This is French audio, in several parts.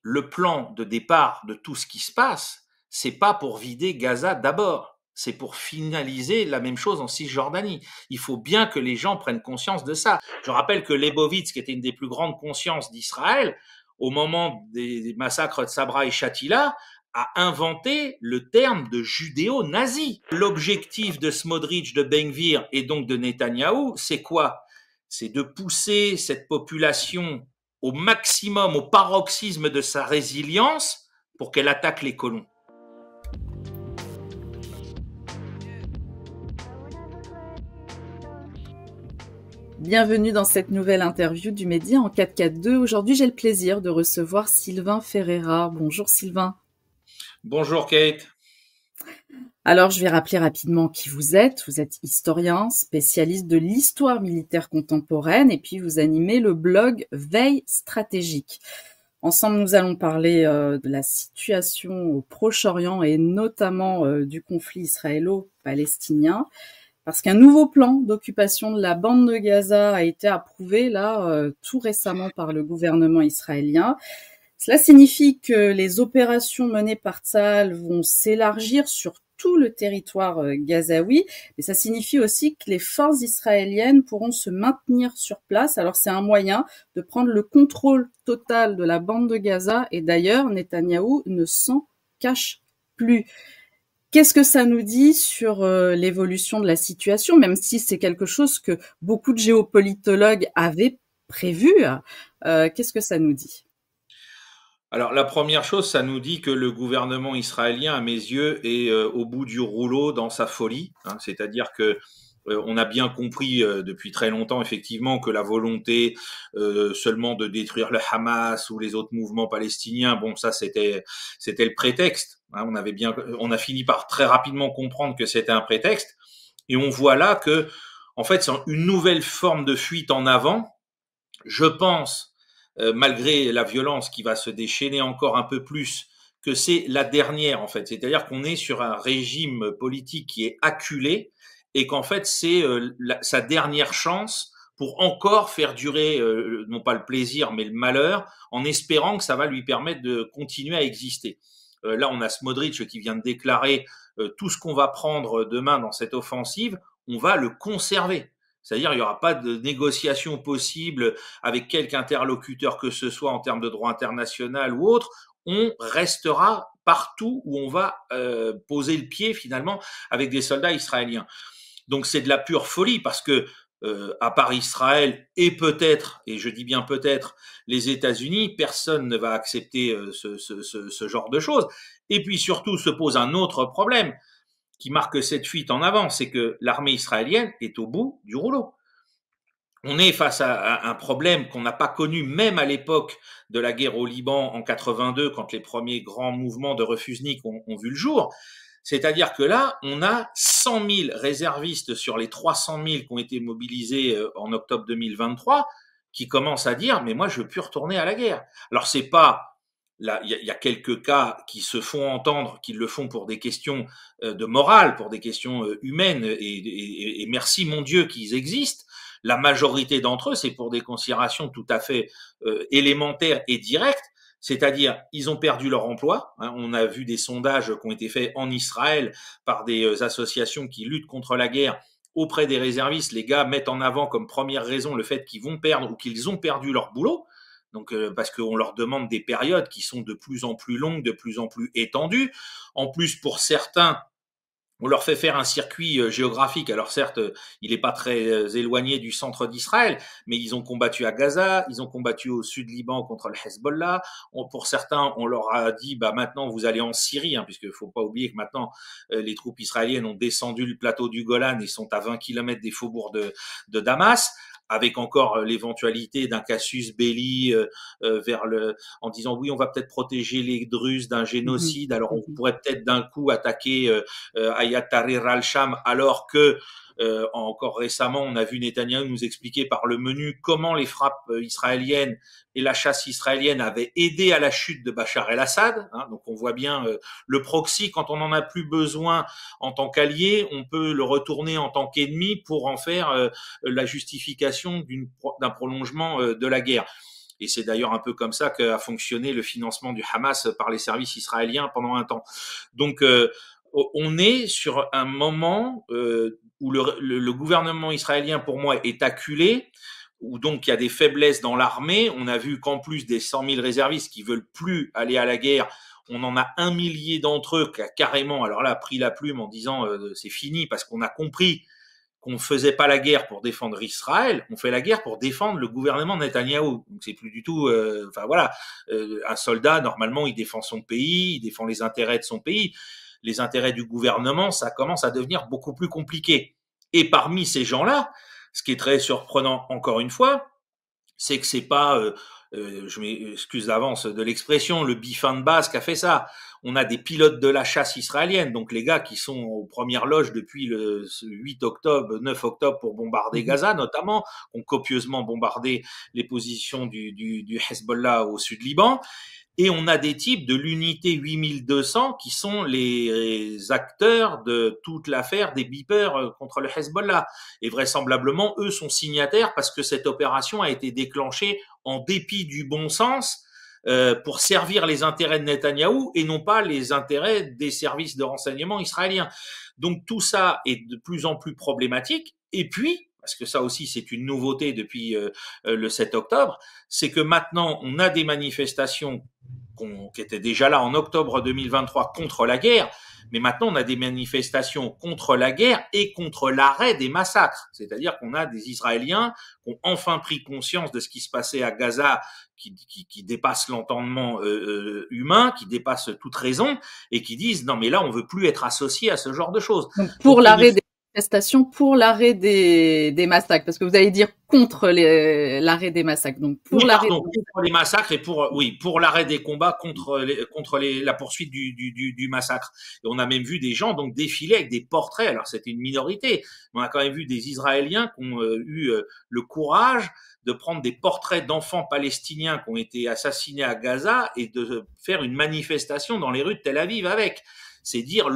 le plan de départ de tout ce qui se passe, c'est pas pour vider Gaza d'abord, c'est pour finaliser la même chose en Cisjordanie. Il faut bien que les gens prennent conscience de ça. Je rappelle que Leibovitz, qui était une des plus grandes consciences d'Israël, au moment des massacres de Sabra et Shatila, a inventé le terme de judéo-nazi. L'objectif de Smotrich, de Ben Gvir et donc de Netanyahou, c'est quoi? C'est de pousser cette population au maximum, au paroxysme de sa résilience pour qu'elle attaque les colons. Bienvenue dans cette nouvelle interview du Média en 442. Aujourd'hui, j'ai le plaisir de recevoir Sylvain Ferreira. Bonjour Sylvain. Bonjour Kate. Alors, je vais rappeler rapidement qui vous êtes. Vous êtes historien, spécialiste de l'histoire militaire contemporaine et puis vous animez le blog Veille stratégique. Ensemble, nous allons parler de la situation au Proche-Orient et notamment du conflit israélo-palestinien. Parce qu'un nouveau plan d'occupation de la bande de Gaza a été approuvé là tout récemment par le gouvernement israélien. Cela signifie que les opérations menées par Tsahal vont s'élargir sur tout le territoire gazaoui, mais ça signifie aussi que les forces israéliennes pourront se maintenir sur place. Alors c'est un moyen de prendre le contrôle total de la bande de Gaza et d'ailleurs Netanyahou ne s'en cache plus. Qu'est-ce que ça nous dit sur l'évolution de la situation, même si c'est quelque chose que beaucoup de géopolitologues avaient prévu, qu'est-ce que ça nous dit? Alors la première chose, ça nous dit que le gouvernement israélien, à mes yeux, est au bout du rouleau dans sa folie. C'est-à-dire que on a bien compris depuis très longtemps, effectivement, que la volonté seulement de détruire le Hamas ou les autres mouvements palestiniens, bon, ça c'était le prétexte. On a fini par très rapidement comprendre que c'était un prétexte, et on voit là que, en fait, c'est une nouvelle forme de fuite en avant. Je pense, malgré la violence qui va se déchaîner encore un peu plus, que c'est la dernière, en fait. C'est-à-dire qu'on est sur un régime politique qui est acculé et qu'en fait, c'est sa dernière chance pour encore faire durer, non pas le plaisir, mais le malheur, en espérant que ça va lui permettre de continuer à exister. Là, on a Smotrich qui vient de déclarer tout ce qu'on va prendre demain dans cette offensive, on va le conserver. C'est-à-dire, il n'y aura pas de négociation possible avec quelque interlocuteur que ce soit en termes de droit international ou autre. On restera partout où on va poser le pied finalement avec des soldats israéliens. Donc c'est de la pure folie parce que à part Israël et peut-être, et je dis bien peut-être, les États-Unis, personne ne va accepter ce genre de choses. Et puis surtout se pose un autre problème qui marque cette fuite en avant, c'est que l'armée israélienne est au bout du rouleau. On est face à un problème qu'on n'a pas connu même à l'époque de la guerre au Liban en 82, quand les premiers grands mouvements de refusniks ont vu le jour. C'est-à-dire que là, on a 100 000 réservistes sur les 300 000 qui ont été mobilisés en octobre 2023, qui commencent à dire, mais moi, je veux plus retourner à la guerre. Alors, c'est pas, là, il y a quelques cas qui se font entendre, qui le font pour des questions de morale, pour des questions humaines, et merci mon Dieu qu'ils existent. La majorité d'entre eux, c'est pour des considérations tout à fait élémentaires et directes. C'est-à-dire, ils ont perdu leur emploi. On a vu des sondages qui ont été faits en Israël par des associations qui luttent contre la guerre auprès des réservistes. Les gars mettent en avant comme première raison le fait qu'ils vont perdre ou qu'ils ont perdu leur boulot. Donc, parce qu'on leur demande des périodes qui sont de plus en plus longues, de plus en plus étendues. En plus, pour certains, on leur fait faire un circuit géographique. Alors certes, il n'est pas très éloigné du centre d'Israël, mais ils ont combattu à Gaza, ils ont combattu au sud Liban contre le Hezbollah. Pour certains, on leur a dit, bah maintenant vous allez en Syrie, puisqu'il faut pas oublier que maintenant les troupes israéliennes ont descendu le plateau du Golan et sont à 20 km des faubourgs de Damas, avec encore l'éventualité d'un casus belli en disant oui, on va peut-être protéger les Druzes d'un génocide, alors on pourrait peut-être d'un coup attaquer Ayat Tahrir al-Sham, alors que encore récemment, on a vu Netanyahou nous expliquer par le menu comment les frappes israéliennes et la chasse israélienne avaient aidé à la chute de Bachar el-Assad. Donc on voit bien le proxy, quand on n'en a plus besoin en tant qu'allié, on peut le retourner en tant qu'ennemi pour en faire la justification d'un prolongement de la guerre. Et c'est d'ailleurs un peu comme ça qu'a fonctionné le financement du Hamas par les services israéliens pendant un temps. Donc, on est sur un moment où le gouvernement israélien, pour moi, est acculé, où donc il y a des faiblesses dans l'armée. On a vu qu'en plus des 100 000 réservistes qui veulent plus aller à la guerre, on en a 1 millier d'entre eux qui a carrément, alors là, pris la plume en disant c'est fini parce qu'on a compris qu'on ne faisait pas la guerre pour défendre Israël, on fait la guerre pour défendre le gouvernement Netanyahou. Donc c'est plus du tout, enfin voilà, un soldat normalement il défend son pays, il défend les intérêts de son pays. Les intérêts du gouvernement, ça commence à devenir beaucoup plus compliqué. Et parmi ces gens-là, ce qui est très surprenant encore une fois, c'est que c'est pas, je m'excuse d'avance de l'expression, le bifin de base qui a fait ça. On a des pilotes de la chasse israélienne, donc les gars qui sont aux premières loges depuis le 8 octobre, 9 octobre pour bombarder Gaza notamment, ont copieusement bombardé les positions du Hezbollah au sud Liban. Et on a des types de l'unité 8200 qui sont les acteurs de toute l'affaire des beepers contre le Hezbollah. Et vraisemblablement, eux sont signataires parce que cette opération a été déclenchée en dépit du bon sens pour servir les intérêts de Netanyahou et non pas les intérêts des services de renseignement israéliens. Donc tout ça est de plus en plus problématique. Et puis, parce que ça aussi c'est une nouveauté depuis le 7 octobre, c'est que maintenant on a des manifestations qui étaient déjà là en octobre 2023 contre la guerre, mais maintenant on a des manifestations contre la guerre et contre l'arrêt des massacres. C'est-à-dire qu'on a des Israéliens qui ont enfin pris conscience de ce qui se passait à Gaza, qui dépasse l'entendement humain, qui dépasse toute raison, et qui disent non mais là on veut plus être associé à ce genre de choses. Donc pour l'arrêt des manifestations, pour l'arrêt des massacres, parce que vous allez dire contre l'arrêt des massacres. Donc pour l'arrêt contre les massacres et pour l'arrêt des combats contre la poursuite du massacre. Et on a même vu des gens donc défiler avec des portraits. Alors c'était une minorité, mais on a quand même vu des Israéliens qui ont eu le courage de prendre des portraits d'enfants palestiniens qui ont été assassinés à Gaza et de faire une manifestation dans les rues de Tel Aviv avec. C'est dire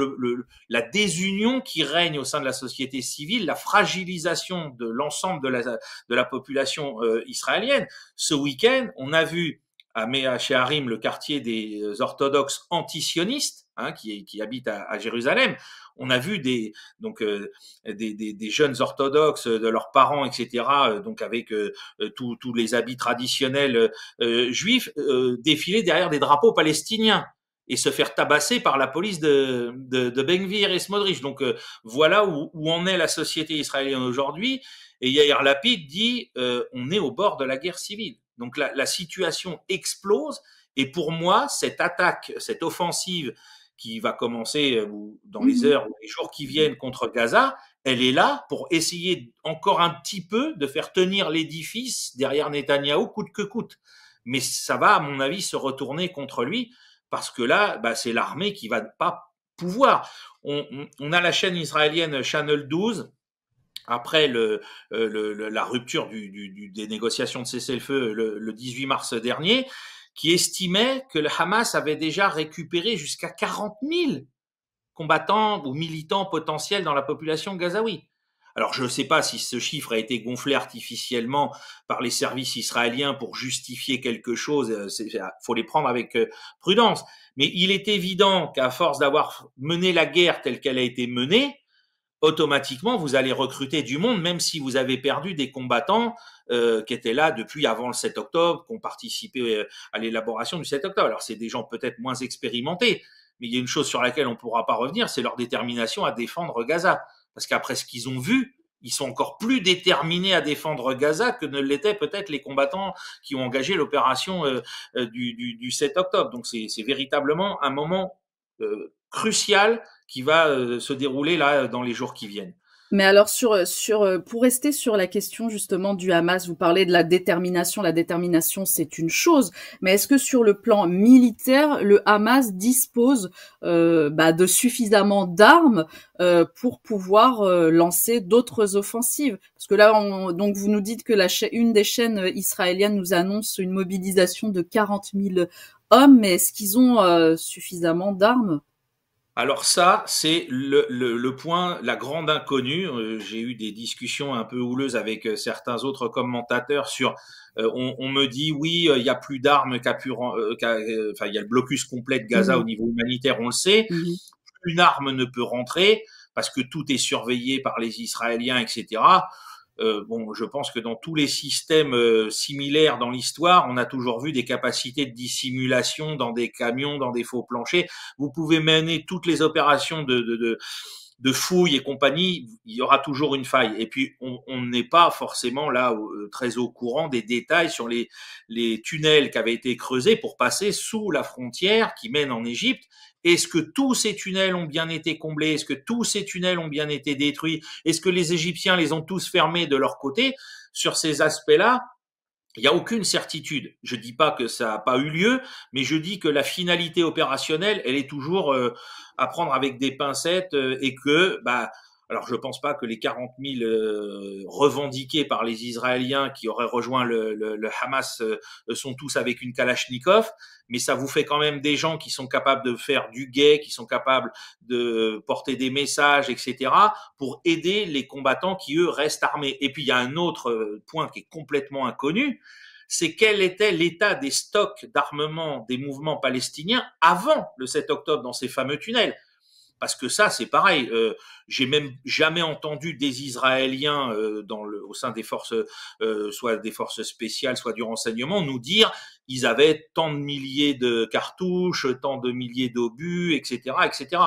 la désunion qui règne au sein de la société civile, la fragilisation de l'ensemble de la population israélienne. Ce week-end, on a vu à Mea Shearim, le quartier des orthodoxes antisionistes, qui habitent à Jérusalem. On a vu des jeunes orthodoxes, de leurs parents, etc., donc avec tous les habits traditionnels juifs, défiler derrière des drapeaux palestiniens et se faire tabasser par la police de Ben Gvir et Smotrich. Donc voilà où en est la société israélienne aujourd'hui. Et Yair Lapid dit on est au bord de la guerre civile. Donc la situation explose. Et pour moi, cette attaque, cette offensive qui va commencer dans les heures ou les jours qui viennent contre Gaza, elle est là pour essayer encore un petit peu de faire tenir l'édifice derrière Netanyahou coûte que coûte. Mais ça va, à mon avis, se retourner contre lui. Parce que là, c'est l'armée qui va pas pouvoir. On a la chaîne israélienne Channel 12, après la rupture des négociations de cessez-le-feu le 18 mars dernier, qui estimait que le Hamas avait déjà récupéré jusqu'à 40 000 combattants ou militants potentiels dans la population gazaoui. Alors je ne sais pas si ce chiffre a été gonflé artificiellement par les services israéliens pour justifier quelque chose, faut les prendre avec prudence. Mais il est évident qu'à force d'avoir mené la guerre telle qu'elle a été menée, automatiquement vous allez recruter du monde, même si vous avez perdu des combattants qui étaient là depuis avant le 7 octobre, qui ont participé à l'élaboration du 7 octobre. Alors c'est des gens peut-être moins expérimentés, mais il y a une chose sur laquelle on ne pourra pas revenir, c'est leur détermination à défendre Gaza. Parce qu'après ce qu'ils ont vu, ils sont encore plus déterminés à défendre Gaza que ne l'étaient peut-être les combattants qui ont engagé l'opération du 7 octobre. Donc c'est véritablement un moment crucial qui va se dérouler là dans les jours qui viennent. Mais alors pour rester sur la question justement du Hamas, vous parlez de la détermination. La détermination, c'est une chose, mais est-ce que sur le plan militaire, le Hamas dispose de suffisamment d'armes pour pouvoir lancer d'autres offensives? Parce que là, donc vous nous dites que une des chaînes israéliennes nous annonce une mobilisation de 40 000 hommes, mais est-ce qu'ils ont suffisamment d'armes? Alors ça, c'est le point, la grande inconnue. J'ai eu des discussions un peu houleuses avec certains autres commentateurs sur. On me dit oui, il y a plus d'armes enfin il y a le blocus complet de Gaza au Mmh. niveau humanitaire, on le sait. Mmh. Une arme ne peut rentrer parce que tout est surveillé par les Israéliens, etc. Bon, je pense que dans tous les systèmes similaires dans l'histoire, on a toujours vu des capacités de dissimulation dans des camions, dans des faux planchers. Vous pouvez mener toutes les opérations de fouilles et compagnie, il y aura toujours une faille. Et puis, on n'est pas forcément là très au courant des détails sur les tunnels qui avaient été creusés pour passer sous la frontière qui mène en Égypte. Est-ce que tous ces tunnels ont bien été comblés? Est-ce que tous ces tunnels ont bien été détruits? Est-ce que les Égyptiens les ont tous fermés de leur côté? Sur ces aspects-là, il n'y a aucune certitude. Je dis pas que ça n'a pas eu lieu, mais je dis que la finalité opérationnelle, elle est toujours à prendre avec des pincettes et que, bah, alors je pense pas que les 40 000 revendiqués par les Israéliens qui auraient rejoint le Hamas sont tous avec une Kalachnikov, mais ça vous fait quand même des gens qui sont capables de faire du guet, qui sont capables de porter des messages, etc., pour aider les combattants qui, eux, restent armés. Et puis, il y a un autre point qui est complètement inconnu, c'est quel était l'état des stocks d'armement des mouvements palestiniens avant le 7 octobre dans ces fameux tunnels. Parce que ça, c'est pareil. J'ai même jamais entendu des Israéliens au sein des forces, soit des forces spéciales, soit du renseignement, nous dire ils avaient tant de milliers de cartouches, tant de milliers d'obus, etc., etc.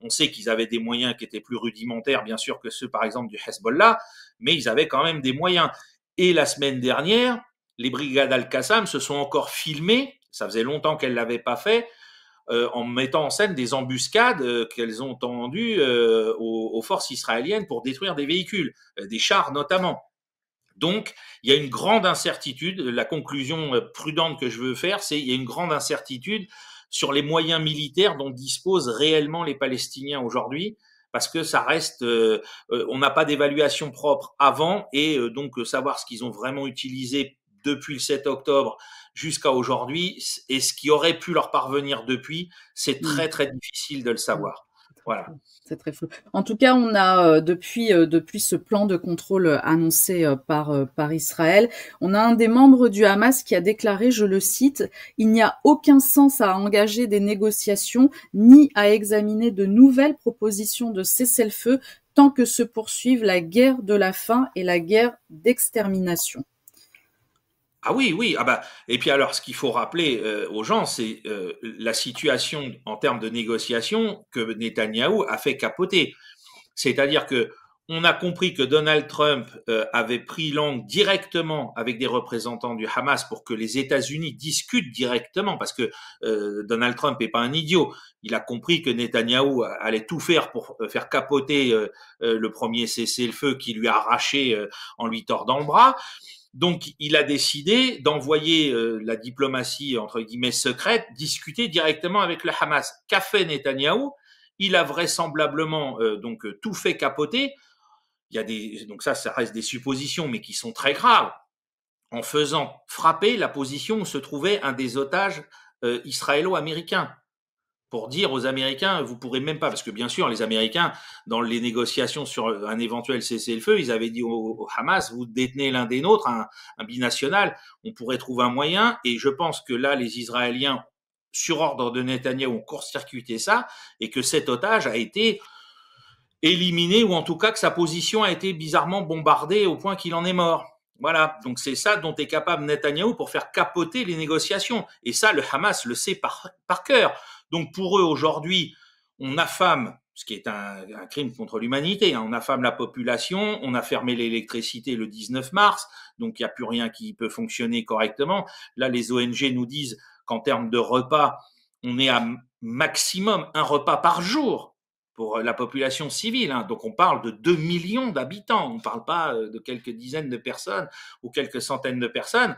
On sait qu'ils avaient des moyens qui étaient plus rudimentaires, bien sûr, que ceux, par exemple, du Hezbollah, mais ils avaient quand même des moyens. Et la semaine dernière, les brigades Al-Qassam se sont encore filmées. Ça faisait longtemps qu'elles l'avaient pas fait en mettant en scène des embuscades qu'elles ont tendues aux forces israéliennes pour détruire des véhicules, des chars notamment. Donc, il y a une grande incertitude. La conclusion prudente que je veux faire, c'est qu'il y a une grande incertitude sur les moyens militaires dont disposent réellement les Palestiniens aujourd'hui, parce que ça reste, on n'a pas d'évaluation propre avant, et donc savoir ce qu'ils ont vraiment utilisé depuis le 7 octobre jusqu'à aujourd'hui, et ce qui aurait pu leur parvenir depuis, c'est Mmh. très très difficile de le Mmh. savoir. C'est très Voilà. flou. C'est très flou. En tout cas, on a depuis ce plan de contrôle annoncé par Israël, on a un des membres du Hamas qui a déclaré, je le cite, il n'y a aucun sens à engager des négociations ni à examiner de nouvelles propositions de cessez-le-feu tant que se poursuivent la guerre de la faim et la guerre d'extermination. Ah oui, oui. Ah bah, et puis alors, ce qu'il faut rappeler aux gens, c'est la situation en termes de négociation que Netanyahou a fait capoter. C'est-à-dire que on a compris que Donald Trump avait pris langue directement avec des représentants du Hamas pour que les États-Unis discutent directement, parce que Donald Trump n'est pas un idiot. Il a compris que Netanyahou allait tout faire pour faire capoter le premier cessez-le-feu qui lui a arraché en lui tordant le bras. Donc, il a décidé d'envoyer la diplomatie, entre guillemets, secrète, discuter directement avec le Hamas. Qu'a fait Netanyahou? Il a vraisemblablement donc tout fait capoter. Il y a donc ça reste des suppositions, mais qui sont très graves, en faisant frapper la position où se trouvait un des otages israélo-américains, pour dire aux Américains, vous pourrez même pas, parce que bien sûr, les Américains, dans les négociations sur un éventuel cessez-le-feu, ils avaient dit au Hamas, vous détenez l'un des nôtres, un binational, on pourrait trouver un moyen, et je pense que là, les Israéliens, sur ordre de Netanyahou, ont court-circuité ça, et que cet otage a été éliminé, ou en tout cas que sa position a été bizarrement bombardée au point qu'il en est mort. Voilà, donc c'est ça dont est capable Netanyahou pour faire capoter les négociations. Et ça, le Hamas le sait par cœur. Donc pour eux, aujourd'hui, on affame, ce qui est un crime contre l'humanité, hein, on affame la population, on a fermé l'électricité le 19 mars, donc il n'y a plus rien qui peut fonctionner correctement. Là, les ONG nous disent qu'en termes de repas, on est à maximum un repas par jour pour la population civile. Hein. Donc on parle de 2 millions d'habitants, on ne parle pas de quelques dizaines de personnes ou quelques centaines de personnes.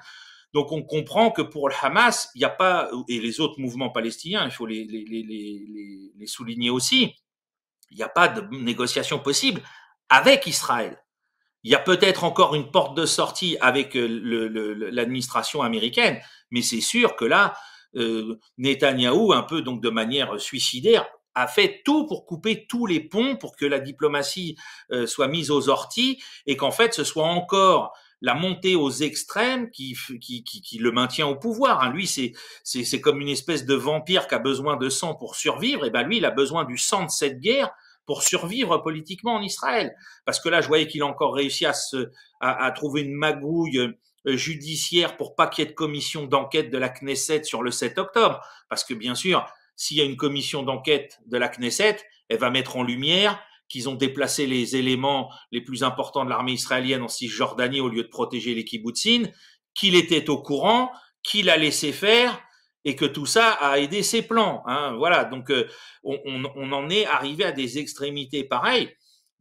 Donc on comprend que pour le Hamas, il n'y a pas, et les autres mouvements palestiniens, il faut les souligner aussi, il n'y a pas de négociation possible avec Israël. Il y a peut-être encore une porte de sortie avec l'administration américaine, mais c'est sûr que là, Netanyahou, un peu donc de manière suicidaire, a fait tout pour couper tous les ponts, pour que la diplomatie soit mise aux orties, et qu'en fait ce soit encore la montée aux extrêmes qui le maintient au pouvoir. Hein. Lui, c'est comme une espèce de vampire qui a besoin de sang pour survivre. Et ben lui, il a besoin du sang de cette guerre pour survivre politiquement en Israël. Parce que là, je voyais qu'il a encore réussi à trouver une magouille judiciaire pour pas qu'il y ait de commission d'enquête de la Knesset sur le 7 octobre. Parce que bien sûr, s'il y a une commission d'enquête de la Knesset, elle va mettre en lumière qu'ils ont déplacé les éléments les plus importants de l'armée israélienne en Cisjordanie au lieu de protéger les kibbutzim, qu'il était au courant, qu'il a laissé faire et que tout ça a aidé ses plans. Hein. Voilà, donc on en est arrivé à des extrémités pareilles.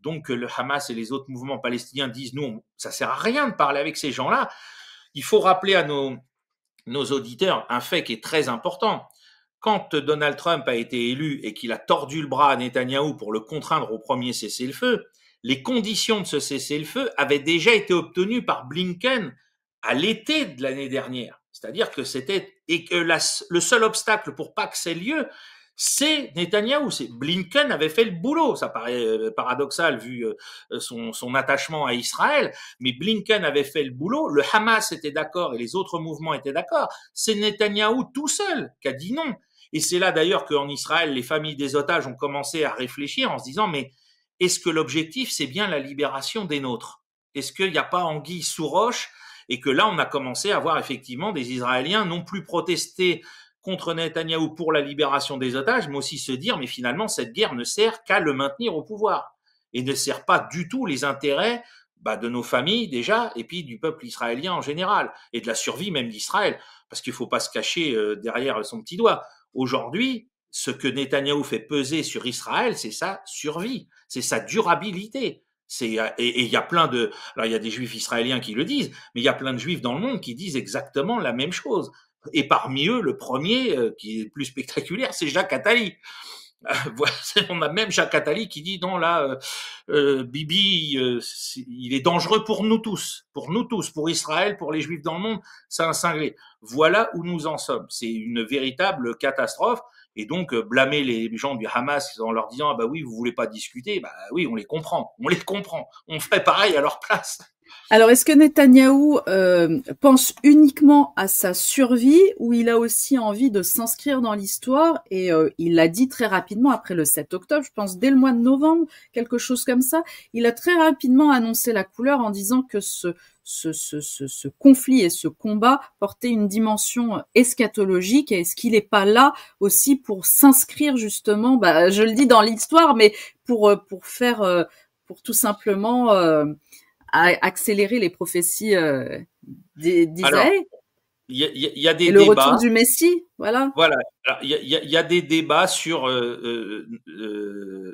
Donc le Hamas et les autres mouvements palestiniens disent nous, ça sert à rien de parler avec ces gens-là. Il faut rappeler à nos auditeurs un fait qui est très important. Quand Donald Trump a été élu et qu'il a tordu le bras à Netanyahou pour le contraindre au premier cessez-le-feu, les conditions de ce cessez-le-feu avaient déjà été obtenues par Blinken à l'été de l'année dernière. C'est-à-dire que le seul obstacle pour pas que ça ait lieu, c'est Netanyahou. Blinken avait fait le boulot. Ça paraît paradoxal vu son attachement à Israël, mais Blinken avait fait le boulot. Le Hamas était d'accord et les autres mouvements étaient d'accord. C'est Netanyahou tout seul qui a dit non. Et c'est là d'ailleurs qu'en Israël, les familles des otages ont commencé à réfléchir en se disant mais est-ce que l'objectif c'est bien la libération des nôtres? Est-ce qu'il n'y a pas anguille sous roche? Et que là, on a commencé à voir effectivement des Israéliens non plus protester contre Netanyahou pour la libération des otages, mais aussi se dire mais finalement cette guerre ne sert qu'à le maintenir au pouvoir et ne sert pas du tout les intérêts de nos familles déjà et puis du peuple israélien en général et de la survie même d'Israël parce qu'il ne faut pas se cacher derrière son petit doigt. Aujourd'hui, ce que Netanyahou fait peser sur Israël, c'est sa survie, c'est sa durabilité. Et il y a alors il y a des juifs israéliens qui le disent, mais il y a plein de juifs dans le monde qui disent exactement la même chose. Et parmi eux, le premier, qui est le plus spectaculaire, c'est Jacques Attali. On a même Jacques Attali qui dit non là, Bibi, il est dangereux pour nous tous, pour Israël, pour les Juifs dans le monde, c'est un cinglé. Voilà où nous en sommes. C'est une véritable catastrophe. Et donc blâmer les gens du Hamas en leur disant ah bah oui vous voulez pas discuter, bah oui on les comprend, on ferait pareil à leur place. Alors, est-ce que Netanyahou pense uniquement à sa survie ou il a aussi envie de s'inscrire dans l'histoire? Et il l'a dit très rapidement après le 7 octobre, je pense dès le mois de novembre, quelque chose comme ça. Il a très rapidement annoncé la couleur en disant que ce conflit et ce combat portait une dimension eschatologique. Et est-ce qu'il n'est pas là aussi pour s'inscrire justement, je le dis dans l'histoire, mais pour faire, pour tout simplement à accélérer les prophéties d'Isaïe. Il y a des et débats. Le retour du Messie, voilà. Voilà. Il y a des débats sur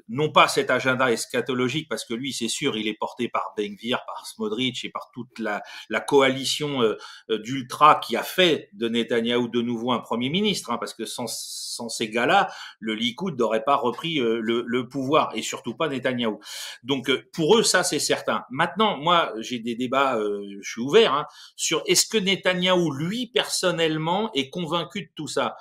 non pas cet agenda eschatologique parce que lui c'est sûr il est porté par Ben Gvir, par Smotrich et par toute la coalition d'ultra qui a fait de Netanyahou de nouveau un premier ministre hein, parce que sans ces gars-là le Likoud n'aurait pas repris le pouvoir et surtout pas Netanyahou. Donc pour eux ça c'est certain. Maintenant moi j'ai des débats, je suis ouvert hein, sur est-ce que Netanyahou lui personnellement est convaincu de tout ça.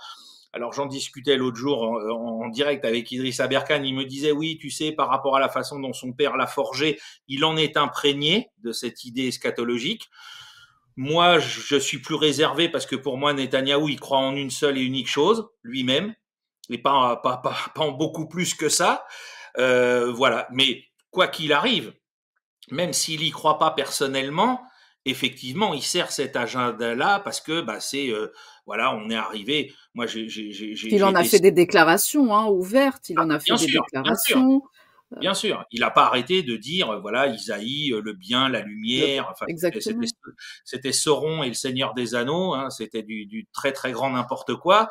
Alors j'en discutais l'autre jour en direct avec Idriss Aberkan, il me disait oui, tu sais, par rapport à la façon dont son père l'a forgé, il en est imprégné de cette idée eschatologique. Moi, je suis plus réservé parce que pour moi, Netanyahou, il croit en une seule et unique chose, lui-même, et pas en beaucoup plus que ça. Voilà. Mais quoi qu'il arrive, même s'il y croit pas personnellement, effectivement, il sert cet agenda-là parce que c'est voilà, on est arrivé. Moi, il en a fait des déclarations hein, ouvertes. Il en a fait des déclarations. Bien sûr, il n'a pas arrêté de dire voilà Isaïe, le bien, la lumière. Enfin, c'était Sauron et le Seigneur des Anneaux. Hein, c'était du très très grand n'importe quoi.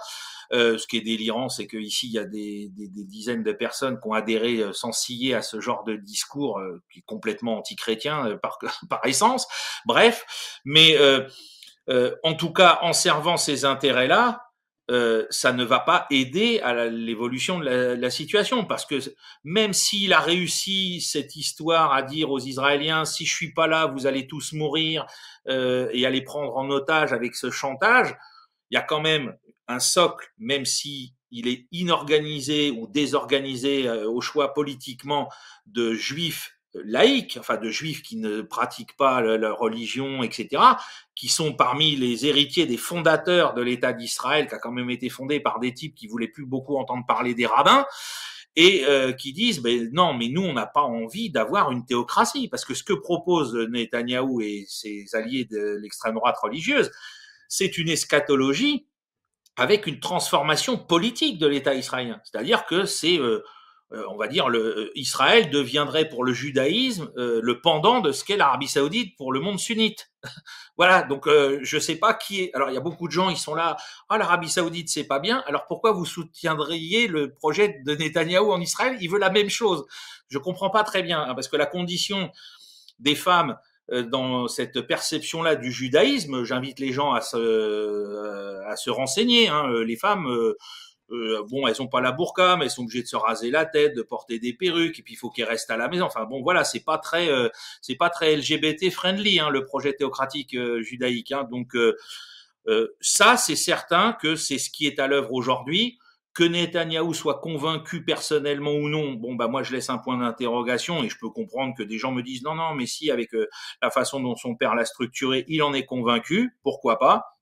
Ce qui est délirant, c'est qu'ici il y a des dizaines de personnes qui ont adhéré sans ciller à ce genre de discours qui est complètement anti-chrétien par essence. Bref, mais en tout cas, en servant ces intérêts-là, ça ne va pas aider à l'évolution de la situation parce que même s'il a réussi cette histoire à dire aux Israéliens si je suis pas là, vous allez tous mourir et à les prendre en otage avec ce chantage, il y a quand même un socle, même si il est inorganisé ou désorganisé au choix politiquement de juifs laïcs, enfin de juifs qui ne pratiquent pas leur religion, etc., qui sont parmi les héritiers des fondateurs de l'État d'Israël, qui a quand même été fondé par des types qui voulaient plus beaucoup entendre parler des rabbins, et qui disent ben non, mais nous on n'a pas envie d'avoir une théocratie, parce que ce que proposent Netanyahou et ses alliés de l'extrême droite religieuse, c'est une eschatologie avec une transformation politique de l'État israélien. C'est-à-dire que c'est, on va dire, Israël deviendrait pour le judaïsme le pendant de ce qu'est l'Arabie saoudite pour le monde sunnite. Voilà, donc je sais pas qui est. Alors il y a beaucoup de gens, ils sont là. Ah, l'Arabie saoudite, c'est pas bien. Alors pourquoi vous soutiendriez le projet de Netanyahou en Israël? Il veut la même chose. Je comprends pas très bien, hein, parce que la condition des femmes dans cette perception-là du judaïsme, j'invite les gens à se renseigner. Hein. Les femmes, bon, elles ont pas la burqa, mais elles sont obligées de se raser la tête, de porter des perruques, et puis il faut qu'elles restent à la maison. Enfin bon, voilà, c'est pas très LGBT friendly, hein, le projet théocratique judaïque. Hein. Donc ça, c'est certain que c'est ce qui est à l'œuvre aujourd'hui. Que Netanyahou soit convaincu personnellement ou non, bon bah moi je laisse un point d'interrogation, et je peux comprendre que des gens me disent non mais si, avec la façon dont son père l'a structuré, il en est convaincu, pourquoi pas.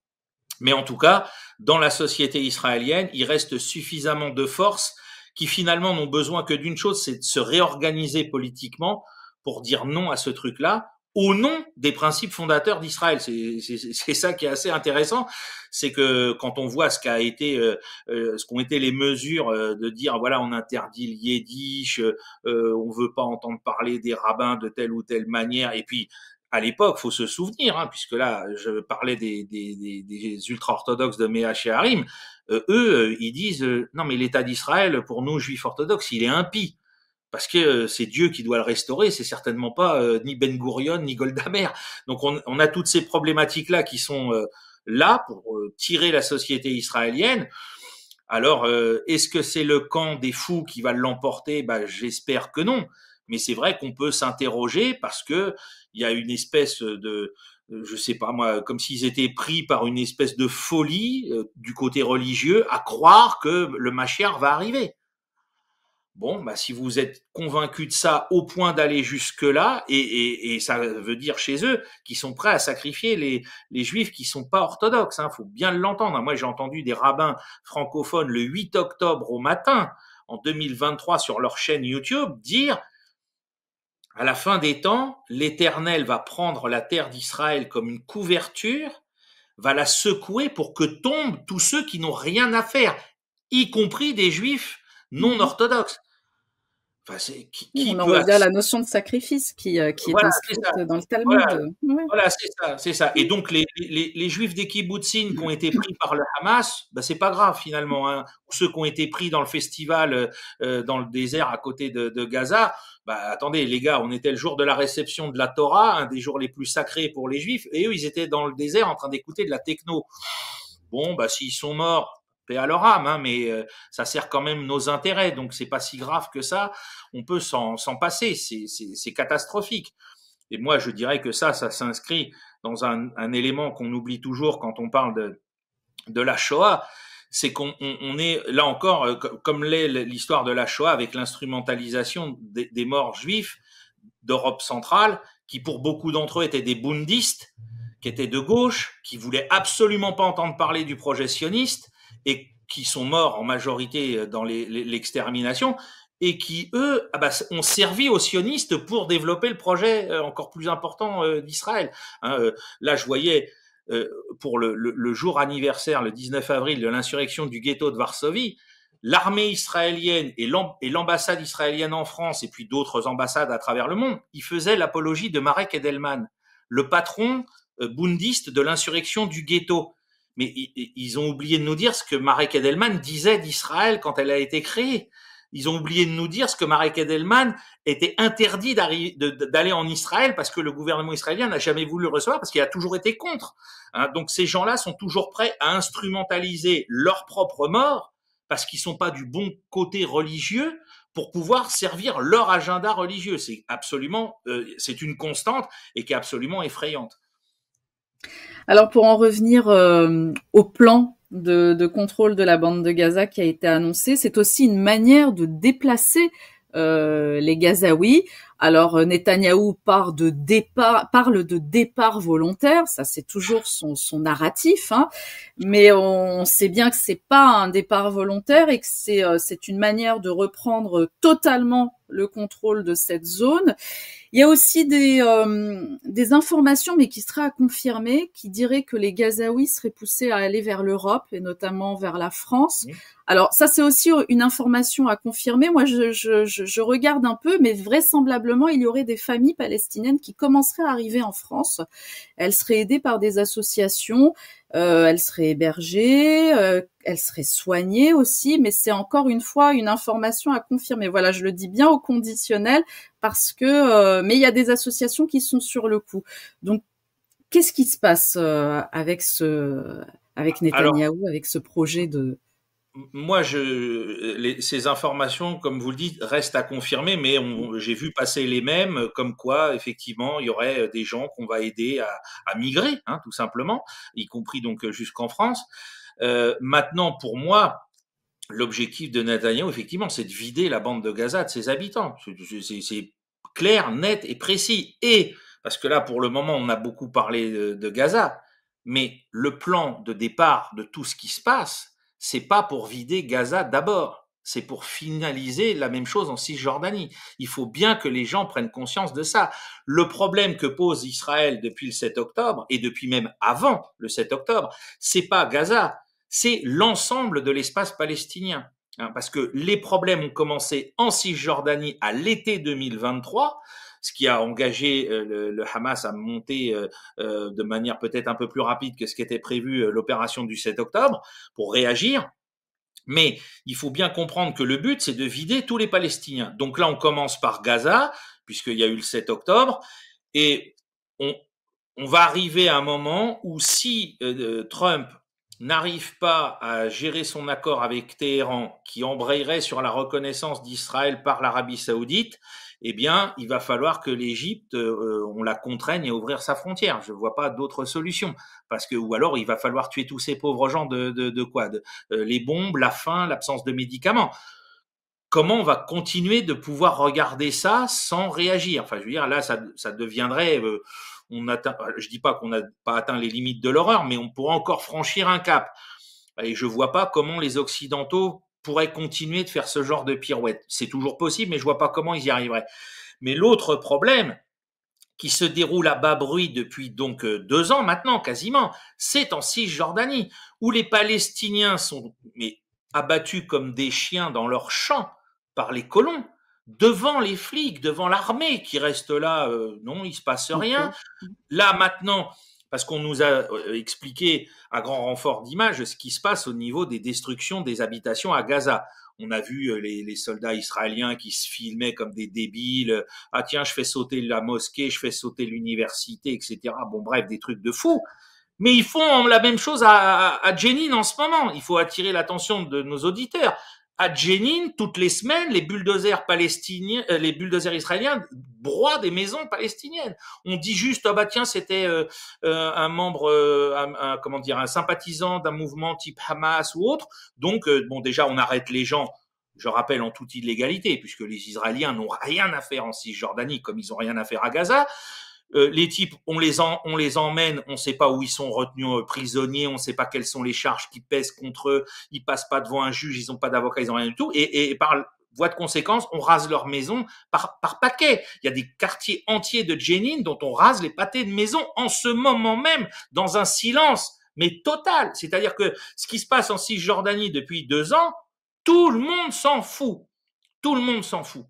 Mais en tout cas, dans la société israélienne, il reste suffisamment de forces qui finalement n'ont besoin que d'une chose, c'est de se réorganiser politiquement pour dire non à ce truc-là, au nom des principes fondateurs d'Israël. C'est ça qui est assez intéressant, c'est que quand on voit ce qu'ont été les mesures de dire voilà, on interdit le yiddish, on veut pas entendre parler des rabbins de telle ou telle manière, et puis à l'époque, faut se souvenir, hein, puisque là, je parlais des ultra-orthodoxes de Méa Shearim, eux, ils disent non mais l'État d'Israël, pour nous juifs orthodoxes, il est impie. Parce que c'est Dieu qui doit le restaurer, c'est certainement pas ni Ben Gurion ni Golda Meir. Donc on a toutes ces problématiques-là qui sont là pour tirer la société israélienne. Alors est-ce que c'est le camp des fous qui va l'emporter? Bah, j'espère que non. Mais c'est vrai qu'on peut s'interroger parce que il y a une espèce de, je sais pas moi, comme s'ils étaient pris par une espèce de folie du côté religieux à croire que le Mashiach va arriver. Bon, bah, si vous êtes convaincu de ça au point d'aller jusque-là, et ça veut dire chez eux qu'ils sont prêts à sacrifier les juifs qui sont pas orthodoxes, hein, faut bien l'entendre. Moi, j'ai entendu des rabbins francophones le 8 octobre au matin, en 2023, sur leur chaîne YouTube, dire à la fin des temps, l'Éternel va prendre la terre d'Israël comme une couverture, va la secouer pour que tombent tous ceux qui n'ont rien à faire, y compris des juifs non orthodoxes. Enfin, on en revient à la notion de sacrifice qui est inscrite dans le Talmud. Voilà, c'est ça. Et donc les juifs des kibbutzim qui ont été pris par le Hamas, bah, c'est pas grave finalement. Hein. Ou ceux qui ont été pris dans le festival dans le désert à côté de Gaza, bah attendez les gars, on était le jour de la réception de la Torah, un des jours les plus sacrés pour les juifs, et eux ils étaient dans le désert en train d'écouter de la techno. Bon, bah s'ils sont morts, paix à leur âme, hein, mais ça sert quand même nos intérêts, donc c'est pas si grave que ça. On peut s'en passer, c'est catastrophique. Et moi, je dirais que ça s'inscrit dans un élément qu'on oublie toujours quand on parle de la Shoah, c'est qu'on est là encore, comme l'est l'histoire de la Shoah, avec l'instrumentalisation des morts juifs d'Europe centrale, qui pour beaucoup d'entre eux étaient des bundistes, qui étaient de gauche, qui voulaient absolument pas entendre parler du projet sioniste, et qui sont morts en majorité dans l'extermination, et qui, eux, ont servi aux sionistes pour développer le projet encore plus important d'Israël. Hein, là, je voyais, pour le jour anniversaire, le 19 avril, de l'insurrection du ghetto de Varsovie, l'armée israélienne et l'ambassade israélienne en France, et puis d'autres ambassades à travers le monde, ils faisaient l'apologie de Marek Edelman, le patron bundiste de l'insurrection du ghetto. Mais ils ont oublié de nous dire ce que Marek Edelman disait d'Israël quand elle a été créée. Ils ont oublié de nous dire ce que Marek Edelman était interdit d'aller en Israël parce que le gouvernement israélien n'a jamais voulu le recevoir parce qu'il a toujours été contre. Hein, donc ces gens-là sont toujours prêts à instrumentaliser leur propre mort parce qu'ils sont pas du bon côté religieux pour pouvoir servir leur agenda religieux. C'est absolument, c'est une constante et qui est absolument effrayante. Alors pour en revenir au plan de contrôle de la bande de Gaza qui a été annoncé. C'est aussi une manière de déplacer les Gazaouis. Alors Netanyahou parle de départ volontaire, ça c'est toujours son narratif, hein, mais on sait bien que c'est pas un départ volontaire et que c'est une manière de reprendre totalement le contrôle de cette zone. Il y a aussi des informations, mais qui seraient à confirmer, qui diraient que les Gazaouis seraient poussés à aller vers l'Europe et notamment vers la France. Mmh. Alors ça, c'est aussi une information à confirmer. Moi, je regarde un peu, mais vraisemblablement, il y aurait des familles palestiniennes qui commenceraient à arriver en France. Elles seraient aidées par des associations, elles seraient hébergées, elles seraient soignées aussi, mais c'est encore une fois une information à confirmer. Voilà, je le dis bien au conditionnel parce que, mais il y a des associations qui sont sur le coup. Donc, qu'est-ce qui se passe avec Alors, Netanyahou, avec ce projet de... moi, ces informations, comme vous le dites, restent à confirmer, mais j'ai vu passer les mêmes, comme quoi, effectivement, il y aurait des gens qu'on va aider à migrer, hein, tout simplement, y compris donc jusqu'en France. Maintenant, pour moi, l'objectif de Netanyahou, effectivement, c'est de vider la bande de Gaza de ses habitants. C'est clair, net et précis. Et, parce que là, pour le moment, on a beaucoup parlé de Gaza, mais le plan de départ de tout ce qui se passe, c'est pas pour vider Gaza d'abord. C'est pour finaliser la même chose en Cisjordanie. Il faut bien que les gens prennent conscience de ça. Le problème que pose Israël depuis le 7 octobre, et depuis même avant le 7 octobre, c'est pas Gaza, c'est l'ensemble de l'espace palestinien. Parce que les problèmes ont commencé en Cisjordanie à l'été 2023, ce qui a engagé le Hamas à monter de manière peut-être un peu plus rapide que ce qui était prévu l'opération du 7 octobre pour réagir. Mais il faut bien comprendre que le but, c'est de vider tous les Palestiniens. Donc là, on commence par Gaza, puisqu'il y a eu le 7 octobre, et on, on va arriver à un moment où si Trump n'arrive pas à gérer son accord avec Téhéran, qui embrayerait sur la reconnaissance d'Israël par l'Arabie saoudite, eh bien, il va falloir que l'Égypte, on la contraigne à ouvrir sa frontière. Je ne vois pas d'autre solution. Parce que, ou alors, il va falloir tuer tous ces pauvres gens de quoi les bombes, la faim, l'absence de médicaments. Comment on va continuer de pouvoir regarder ça sans réagir? Enfin, je veux dire, là, ça deviendrait... je dis pas qu'on n'a pas atteint les limites de l'horreur, mais on pourra encore franchir un cap. Et je vois pas comment les Occidentaux pourraient continuer de faire ce genre de pirouette. C'est toujours possible, mais je vois pas comment ils y arriveraient. Mais l'autre problème, qui se déroule à bas bruit depuis donc 2 ans maintenant quasiment, c'est en Cisjordanie, où les Palestiniens sont abattus comme des chiens dans leurs champs par les colons, devant les flics, devant l'armée qui reste là, non, il se passe rien. Okay. Là maintenant, parce qu'on nous a expliqué à grand renfort d'images ce qui se passe au niveau des destructions des habitations à Gaza. On a vu les soldats israéliens qui se filmaient comme des débiles. Ah tiens, je fais sauter la mosquée, je fais sauter l'université, etc. Bon bref, des trucs de fous. Mais ils font la même chose à Jenin en ce moment. Il faut attirer l'attention de nos auditeurs. À Jenin, toutes les semaines, les bulldozers palestiniens, les bulldozers israéliens broient des maisons palestiniennes. On dit juste, ah bah tiens, c'était un membre, comment dire, un sympathisant d'un mouvement type Hamas ou autre. Donc, bon, déjà, on arrête les gens. Je rappelle en toute illégalité, puisque les Israéliens n'ont rien à faire en Cisjordanie, comme ils n'ont rien à faire à Gaza. Les types, on les emmène, on ne sait pas où ils sont retenus prisonniers, on ne sait pas quelles sont les charges qui pèsent contre eux, ils passent pas devant un juge, ils n'ont pas d'avocat, ils n'ont rien du tout, et par voie de conséquence, on rase leur maison par paquet. Il y a des quartiers entiers de Jenin dont on rase les pâtés de maison en ce moment même, dans un silence, mais total. C'est-à-dire que ce qui se passe en Cisjordanie depuis 2 ans, tout le monde s'en fout. Tout le monde s'en fout.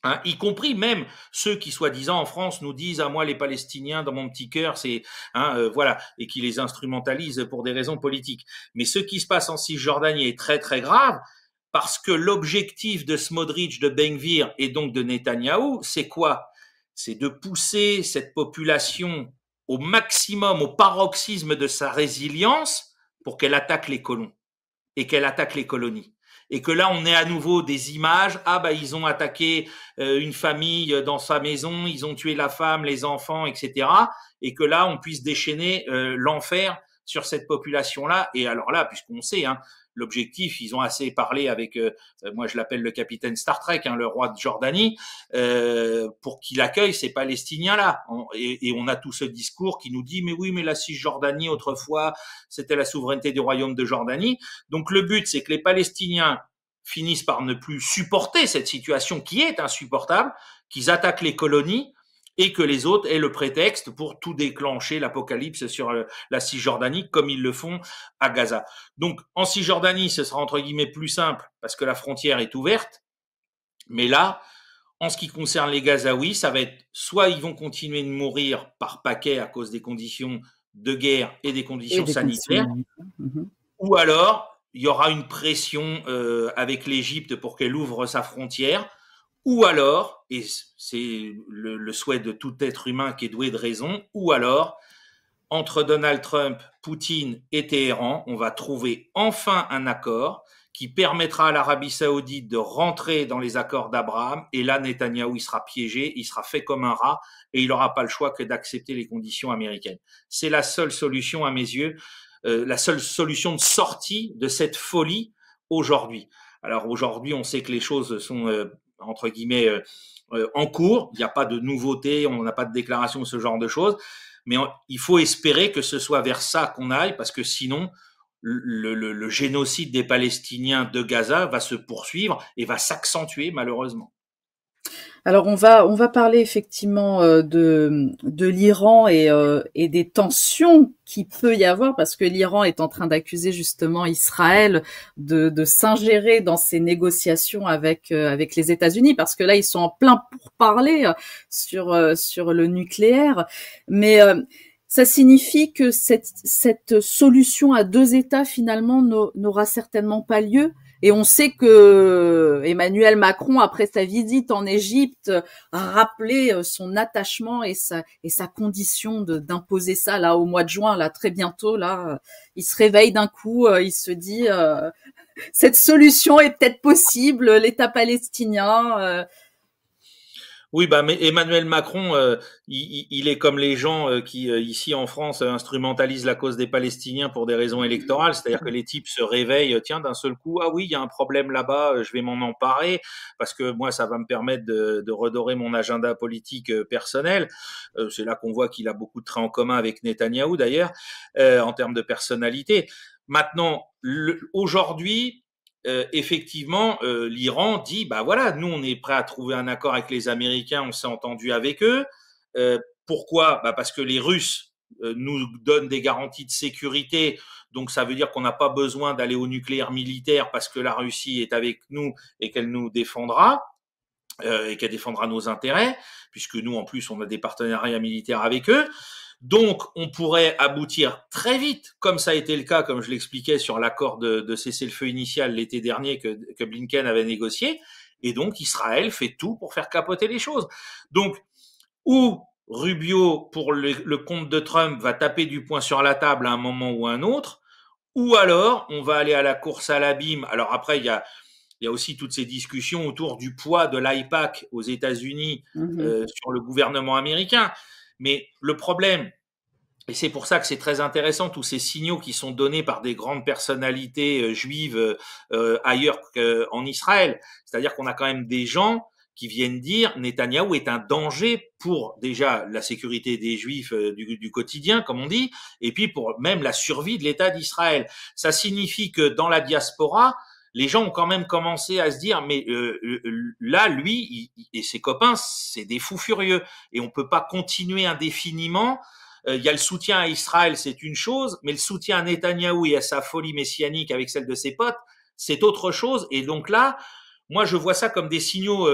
Hein, y compris même ceux qui, soi-disant, en France, nous disent à moi les Palestiniens dans mon petit cœur, c'est voilà, et qui les instrumentalisent pour des raisons politiques. Mais ce qui se passe en Cisjordanie est très très grave parce que l'objectif de Smotrich, de Ben Gvir et donc de Netanyahou, c'est quoi? C'est de pousser cette population au maximum, au paroxysme de sa résilience pour qu'elle attaque les colons et qu'elle attaque les colonies. Et que là, on ait à nouveau des images. Ah bah ils ont attaqué une famille dans sa maison, ils ont tué la femme, les enfants, etc. Et que là, on puisse déchaîner l'enfer sur cette population-là. Et alors là, puisqu'on sait, hein, l'objectif, ils ont assez parlé avec, moi je l'appelle le capitaine Star Trek, hein, le roi de Jordanie, pour qu'il accueille ces Palestiniens-là. Et on a tout ce discours qui nous dit, mais oui, mais la Cisjordanie, autrefois, c'était la souveraineté du royaume de Jordanie. Donc le but, c'est que les Palestiniens finissent par ne plus supporter cette situation qui est insupportable, qu'ils attaquent les colonies, et que les autres aient le prétexte pour tout déclencher l'apocalypse sur la Cisjordanie, comme ils le font à Gaza. Donc, en Cisjordanie, ce sera entre guillemets plus simple, parce que la frontière est ouverte, mais là, en ce qui concerne les Gazaouis, ça va être soit ils vont continuer de mourir par paquets à cause des conditions de guerre et des Et conditions des conditions sanitaires, humanitaires. ou alors il y aura une pression avec l'Égypte pour qu'elle ouvre sa frontière, ou alors, et c'est le souhait de tout être humain qui est doué de raison, ou alors, entre Donald Trump, Poutine et Téhéran, on va trouver enfin un accord qui permettra à l'Arabie Saoudite de rentrer dans les accords d'Abraham. Et là, Netanyahou, il sera piégé, il sera fait comme un rat, et il n'aura pas le choix que d'accepter les conditions américaines. C'est la seule solution, à mes yeux, la seule solution de sortie de cette folie aujourd'hui. Alors aujourd'hui, on sait que les choses sont entre guillemets en cours. Il n'y a pas de nouveautés, on n'a pas de déclaration de ce genre de choses. Mais il faut espérer que ce soit vers ça qu'on aille, parce que sinon, le génocide des Palestiniens de Gaza va se poursuivre et va s'accentuer malheureusement. Alors on va parler effectivement de l'Iran et des tensions qu'il peut y avoir, parce que l'Iran est en train d'accuser justement Israël de s'ingérer dans ces négociations avec les États-Unis, parce que là ils sont en plein pourparlers sur le nucléaire, mais ça signifie que cette solution à deux États finalement n'aura certainement pas lieu. Et on sait que Emmanuel Macron, après sa visite en Égypte, a rappelé son attachement et sa condition d'imposer ça là au mois de juin, là très bientôt. Là, il se réveille d'un coup, il se dit cette solution est peut-être possible, l'État palestinien. Oui, bah, mais Emmanuel Macron, il est comme les gens qui, ici en France, instrumentalisent la cause des Palestiniens pour des raisons électorales. C'est-à-dire que les types se réveillent, tiens, d'un seul coup, ah oui, il y a un problème là-bas, je vais m'en emparer, parce que moi, ça va me permettre de redorer mon agenda politique personnel. C'est là qu'on voit qu'il a beaucoup de traits en commun avec Netanyahou, d'ailleurs, en termes de personnalité. Maintenant, aujourd'hui, effectivement, l'Iran dit, bah voilà, nous on est prêt à trouver un accord avec les Américains, on s'est entendu avec eux. Pourquoi? Bah parce que les Russes nous donnent des garanties de sécurité, donc ça veut dire qu'on n'a pas besoin d'aller au nucléaire militaire parce que la Russie est avec nous et qu'elle nous défendra. Et qu'elle défendra nos intérêts, puisque nous, en plus, on a des partenariats militaires avec eux. Donc, on pourrait aboutir très vite, comme ça a été le cas, comme je l'expliquais, sur l'accord de cessez-le-feu initial l'été dernier que Blinken avait négocié. Et donc, Israël fait tout pour faire capoter les choses. Donc, ou Rubio, pour le compte de Trump, va taper du poing sur la table à un moment ou à un autre, ou alors, on va aller à la course à l'abîme. Alors après, il y a aussi toutes ces discussions autour du poids de l'AIPAC aux États-Unis sur le gouvernement américain. Mais le problème, et c'est pour ça que c'est très intéressant, tous ces signaux qui sont donnés par des grandes personnalités juives ailleurs qu'en Israël, c'est-à-dire qu'on a quand même des gens qui viennent dire Netanyahou est un danger pour déjà la sécurité des Juifs du quotidien, comme on dit, et puis pour même la survie de l'État d'Israël. Ça signifie que dans la diaspora, les gens ont quand même commencé à se dire, mais là, lui et ses copains, c'est des fous furieux, et on peut pas continuer indéfiniment. Il y a le soutien à Israël, c'est une chose, mais le soutien à Netanyahou et à sa folie messianique avec celle de ses potes, c'est autre chose. Et donc là, moi, je vois ça comme des signaux,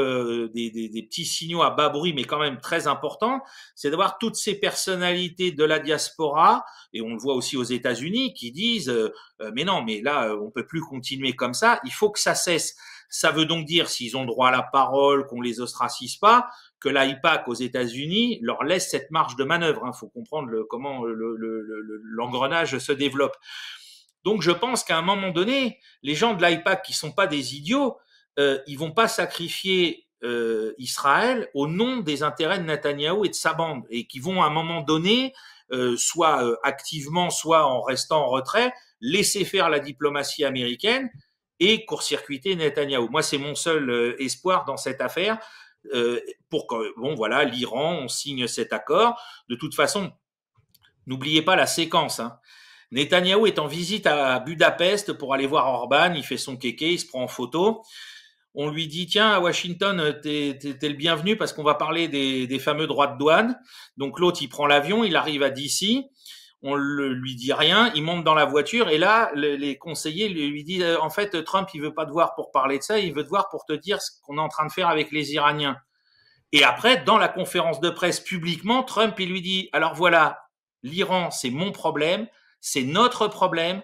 des petits signaux à bas bruit, mais quand même très importants. C'est d'avoir toutes ces personnalités de la diaspora, et on le voit aussi aux États-Unis, qui disent mais non, mais là, on peut plus continuer comme ça. Il faut que ça cesse. Ça veut donc dire, s'ils ont droit à la parole, qu'on les ostracise pas, que l'AIPAC aux États-Unis leur laisse cette marge de manœuvre. Il faut comprendre comment l'engrenage se développe. Donc, je pense qu'à un moment donné, les gens de l'AIPAC qui sont pas des idiots, ils vont pas sacrifier Israël au nom des intérêts de Netanyahou et de sa bande, et qui vont à un moment donné soit activement, soit en restant en retrait, laisser faire la diplomatie américaine et court-circuiter Netanyahou. Moi, c'est mon seul espoir dans cette affaire, pour que, bon, voilà, l'Iran, on signe cet accord. De toute façon, n'oubliez pas la séquence, hein. Netanyahou est en visite à Budapest pour aller voir Orban, il fait son kéké, il se prend en photo. On lui dit, tiens, à Washington, t'es le bienvenu parce qu'on va parler des fameux droits de douane. Donc l'autre, il prend l'avion, il arrive à DC, on lui dit rien, il monte dans la voiture et là, les conseillers lui disent, en fait, Trump, il veut pas te voir pour parler de ça, il veut te voir pour te dire ce qu'on est en train de faire avec les Iraniens. Et après, dans la conférence de presse publiquement, Trump, il lui dit, alors voilà, l'Iran, c'est mon problème, c'est notre problème.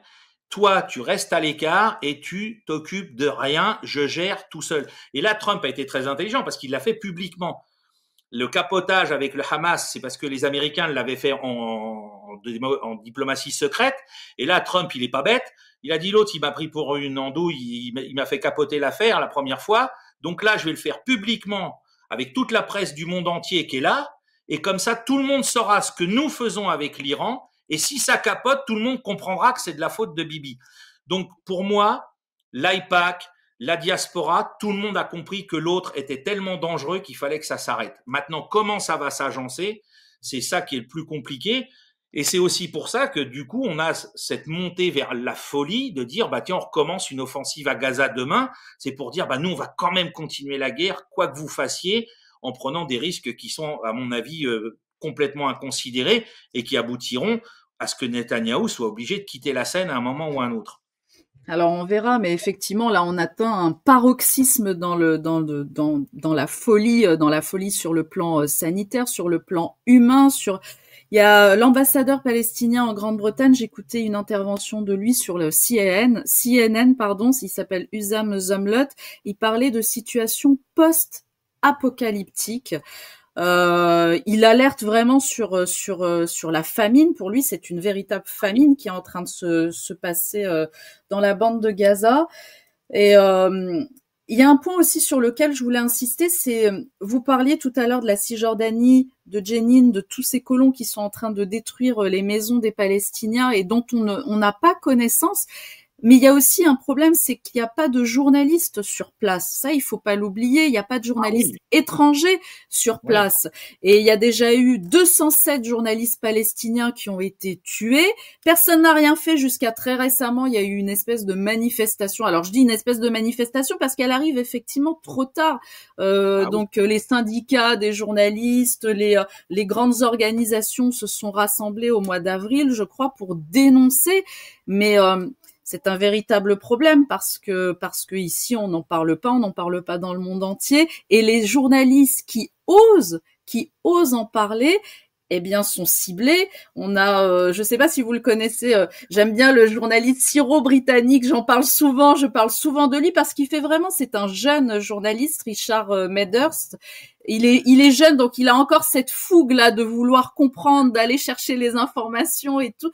Toi, tu restes à l'écart et tu t'occupes de rien, je gère tout seul. Et là, Trump a été très intelligent parce qu'il l'a fait publiquement. Le capotage avec le Hamas, c'est parce que les Américains l'avaient fait en diplomatie secrète. Et là, Trump, il est pas bête. Il a dit l'autre, il m'a pris pour une andouille, il m'a fait capoter l'affaire la première fois. Donc là, je vais le faire publiquement avec toute la presse du monde entier qui est là. Et comme ça, tout le monde saura ce que nous faisons avec l'Iran. Et si ça capote, tout le monde comprendra que c'est de la faute de Bibi. Donc, pour moi, l'AIPAC, la diaspora, tout le monde a compris que l'autre était tellement dangereux qu'il fallait que ça s'arrête. Maintenant, comment ça va s'agencer? C'est ça qui est le plus compliqué. Et c'est aussi pour ça que, du coup, on a cette montée vers la folie de dire, bah, tiens, on recommence une offensive à Gaza demain. C'est pour dire, bah, nous, on va quand même continuer la guerre, quoi que vous fassiez, en prenant des risques qui sont, à mon avis, complètement inconsidérés et qui aboutiront à ce que Netanyahou soit obligé de quitter la scène à un moment ou à un autre. Alors on verra, mais effectivement là on atteint un paroxysme dans la folie sur le plan sanitaire, sur le plan humain, il y a l'ambassadeur palestinien en Grande-Bretagne, j'écoutais une intervention de lui sur le CNN pardon, il s'appelle Hussam Zomlot, il parlait de situation post-apocalyptique. Il alerte vraiment sur la famine. Pour lui, c'est une véritable famine qui est en train de se passer dans la bande de Gaza. Et il y a un point aussi sur lequel je voulais insister, c'est vous parliez tout à l'heure de la Cisjordanie, de Jenin, de tous ces colons qui sont en train de détruire les maisons des Palestiniens et dont on n'a pas connaissance. Mais il y a aussi un problème, c'est qu'il n'y a pas de journalistes sur place. Ça, il faut pas l'oublier. Il n'y a pas de journalistes étrangers sur place. Et il y a déjà eu 207 journalistes palestiniens qui ont été tués. Personne n'a rien fait jusqu'à très récemment. Il y a eu une espèce de manifestation. Alors, je dis une espèce de manifestation parce qu'elle arrive effectivement trop tard. Donc, les syndicats des journalistes, les grandes organisations se sont rassemblées au mois d'avril, je crois, pour dénoncer. Mais c'est un véritable problème parce que ici on n'en parle pas dans le monde entier et les journalistes qui osent en parler eh bien sont ciblés. On a je sais pas si vous le connaissez, j'aime bien le journaliste syro-britannique, je parle souvent de lui parce qu'il fait vraiment, c'est un jeune journaliste, Richard Medhurst. Il est jeune, donc il a encore cette fougue là de vouloir comprendre, d'aller chercher les informations et tout.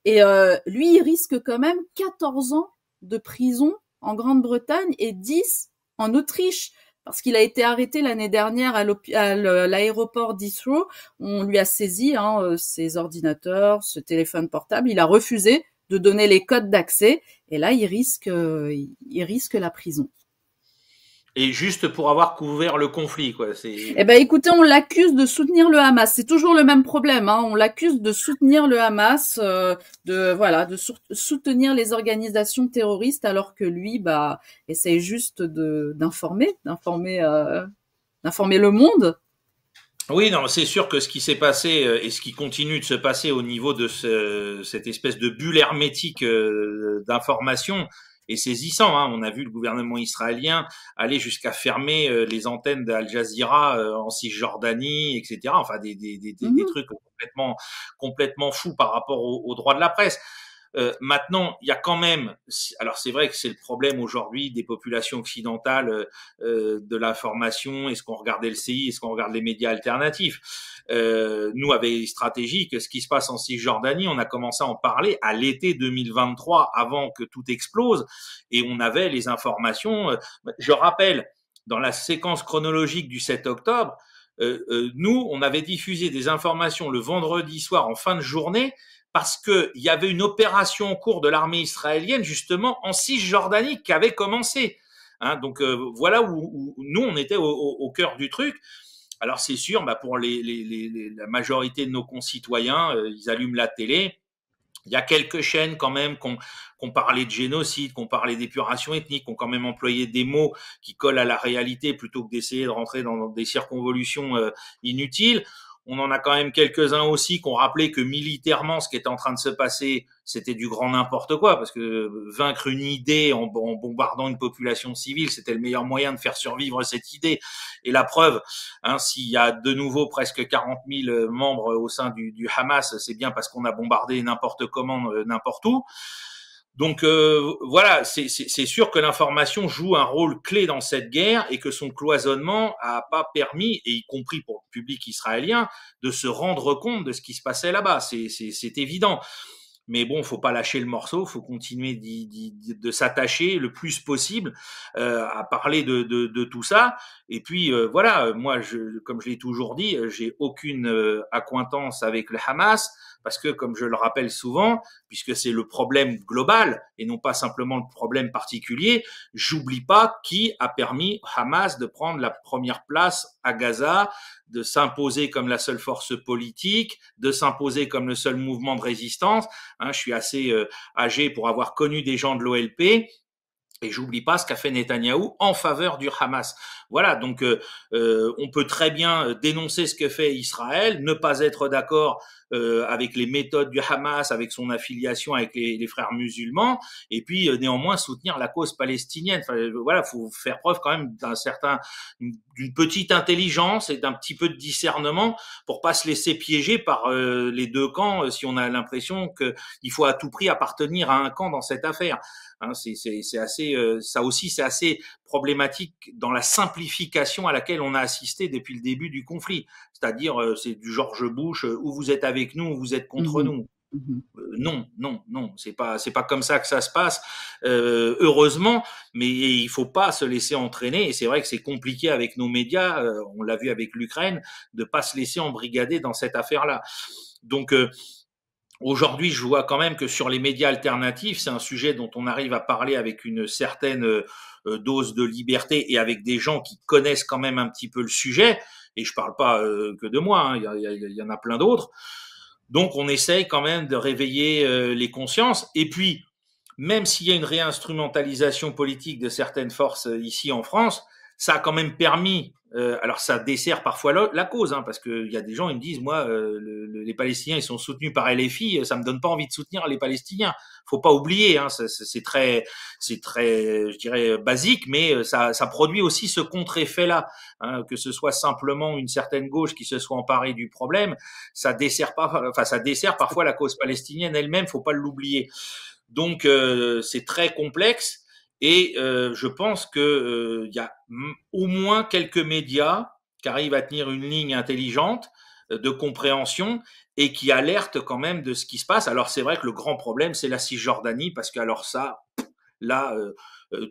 Et lui, il risque quand même 14 ans de prison en Grande-Bretagne et 10 en Autriche parce qu'il a été arrêté l'année dernière à l'aéroport d'Heathrow. On lui a saisi ses ordinateurs, ce téléphone portable. Il a refusé de donner les codes d'accès et là, il risque la prison. Et juste pour avoir couvert le conflit, quoi. Eh ben, écoutez, on l'accuse de soutenir le Hamas. C'est toujours le même problème, hein. On l'accuse de soutenir le Hamas, de soutenir les organisations terroristes, alors que lui, essaye juste d'informer le monde. Oui, non, c'est sûr que ce qui s'est passé et ce qui continue de se passer au niveau de cette espèce de bulle hermétique d'information, est saisissant, hein. On a vu le gouvernement israélien aller jusqu'à fermer les antennes d'Al Jazeera en Cisjordanie, etc. Enfin, des trucs complètement fous par rapport aux droits de la presse. Maintenant, il y a quand même, alors c'est vrai que c'est le problème aujourd'hui des populations occidentales de l'information. Est-ce qu'on regarde LCI, est-ce qu'on regarde les médias alternatifs? Nous, avec Stratégique, ce qui se passe en Cisjordanie, on a commencé à en parler à l'été 2023, avant que tout explose, et on avait les informations. Je rappelle, dans la séquence chronologique du 7 octobre, nous, on avait diffusé des informations le vendredi soir en fin de journée parce qu'il y avait une opération en cours de l'armée israélienne, justement, en Cisjordanie, qui avait commencé. Hein, donc voilà où nous, on était au cœur du truc. Alors c'est sûr, pour la majorité de nos concitoyens, ils allument la télé. Il y a quelques chaînes quand même qu'on parlait de génocide, qu'on parlait d'épuration ethnique, qu'on quand même employé des mots qui collent à la réalité plutôt que d'essayer de rentrer dans des circonvolutions inutiles. On en a quand même quelques-uns aussi qui ont rappelé que militairement, ce qui était en train de se passer, c'était du grand n'importe quoi, parce que vaincre une idée en bombardant une population civile, c'était le meilleur moyen de faire survivre cette idée. Et la preuve, s'il y a de nouveau presque 40 000 membres au sein du Hamas, c'est bien parce qu'on a bombardé n'importe comment, n'importe où. Donc voilà, c'est sûr que l'information joue un rôle clé dans cette guerre et que son cloisonnement a pas permis, et y compris pour le public israélien, de se rendre compte de ce qui se passait là-bas. C'est évident. Mais bon, faut pas lâcher le morceau, faut continuer de s'attacher le plus possible à parler de tout ça. Et puis voilà, moi, comme je l'ai toujours dit, j'ai aucune accointance avec le Hamas parce que, comme je le rappelle souvent, puisque c'est le problème global et non pas simplement le problème particulier, j'oublie pas qui a permis Hamas de prendre la première place à Gaza, de s'imposer comme la seule force politique, de s'imposer comme le seul mouvement de résistance. Je suis assez âgé pour avoir connu des gens de l'OLP. Et j'oublie pas ce qu'a fait Netanyahou en faveur du Hamas. Voilà, donc on peut très bien dénoncer ce que fait Israël, ne pas être d'accord avec les méthodes du Hamas, avec son affiliation avec les frères musulmans, et puis néanmoins soutenir la cause palestinienne. Enfin, voilà, faut faire preuve quand même d'une petite intelligence et d'un petit peu de discernement pour pas se laisser piéger par les deux camps si on a l'impression qu'il faut à tout prix appartenir à un camp dans cette affaire. C'est assez, ça aussi c'est assez problématique dans la simplification à laquelle on a assisté depuis le début du conflit. C'est-à-dire, c'est du George Bush, ou vous êtes avec nous, ou vous êtes contre nous. Non, c'est pas comme ça que ça se passe. Heureusement, mais il faut pas se laisser entraîner. Et c'est vrai que c'est compliqué avec nos médias. On l'a vu avec l'Ukraine, de pas se laisser embrigader dans cette affaire-là. Donc aujourd'hui, je vois quand même que sur les médias alternatifs, c'est un sujet dont on arrive à parler avec une certaine dose de liberté et avec des gens qui connaissent quand même un petit peu le sujet. Et je parle pas que de moi, il y en a plein d'autres. Donc on essaye quand même de réveiller les consciences. Et puis, même s'il y a une réinstrumentalisation politique de certaines forces ici en France, ça a quand même permis, alors ça dessert parfois la cause, parce qu'il y a des gens, ils me disent, moi, les Palestiniens, ils sont soutenus par LFI, ça me donne pas envie de soutenir les Palestiniens. Faut pas oublier, c'est très, je dirais, basique, mais ça produit aussi ce contre-effet-là, que ce soit simplement une certaine gauche qui se soit emparée du problème, ça dessert parfois la cause palestinienne elle-même, faut pas l'oublier. Donc c'est très complexe. Et je pense que y a au moins quelques médias qui arrivent à tenir une ligne intelligente de compréhension et qui alertent quand même de ce qui se passe. Alors c'est vrai que le grand problème, c'est la Cisjordanie, parce que alors ça, là,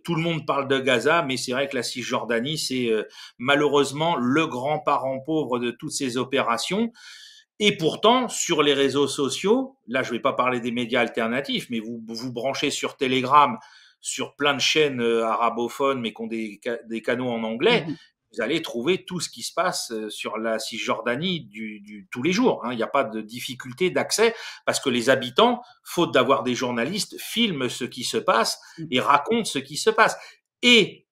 tout le monde parle de Gaza, mais c'est vrai que la Cisjordanie, c'est malheureusement le grand parent pauvre de toutes ces opérations. Et pourtant, sur les réseaux sociaux, là, je ne vais pas parler des médias alternatifs, mais vous branchez sur Telegram, sur plein de chaînes arabophones, mais qui ont des canaux en anglais, vous allez trouver tout ce qui se passe sur la Cisjordanie tous les jours. Il n'y a pas de difficulté d'accès parce que les habitants, faute d'avoir des journalistes, filment ce qui se passe et racontent ce qui se passe. Et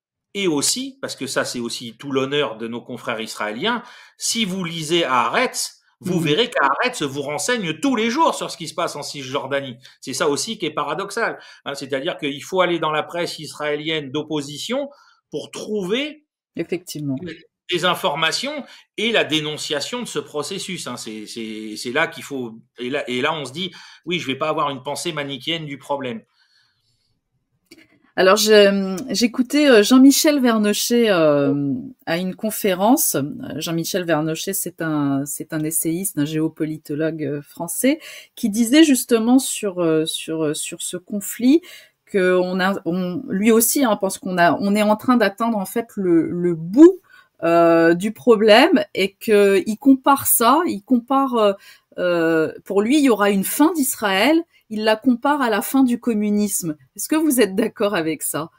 aussi, parce que ça c'est aussi tout l'honneur de nos confrères israéliens, si vous lisez Haaretz, vous verrez qu'Haaretz vous renseigne tous les jours sur ce qui se passe en Cisjordanie. C'est ça aussi qui est paradoxal. C'est-à-dire qu'il faut aller dans la presse israélienne d'opposition pour trouver effectivement des informations et la dénonciation de ce processus. C'est là qu'il faut... Et là, on se dit, oui, je ne vais pas avoir une pensée manichéenne du problème. Alors, j'écoutais Jean-Michel Vernochet à une conférence. Jean-Michel Vernochet, c'est un essayiste, un géopolitologue français, qui disait justement sur ce conflit que lui aussi pense qu'on est en train d'atteindre en fait le bout du problème et que pour lui, il y aura une fin d'Israël. Il la compare à la fin du communisme. Est-ce que vous êtes d'accord avec ça?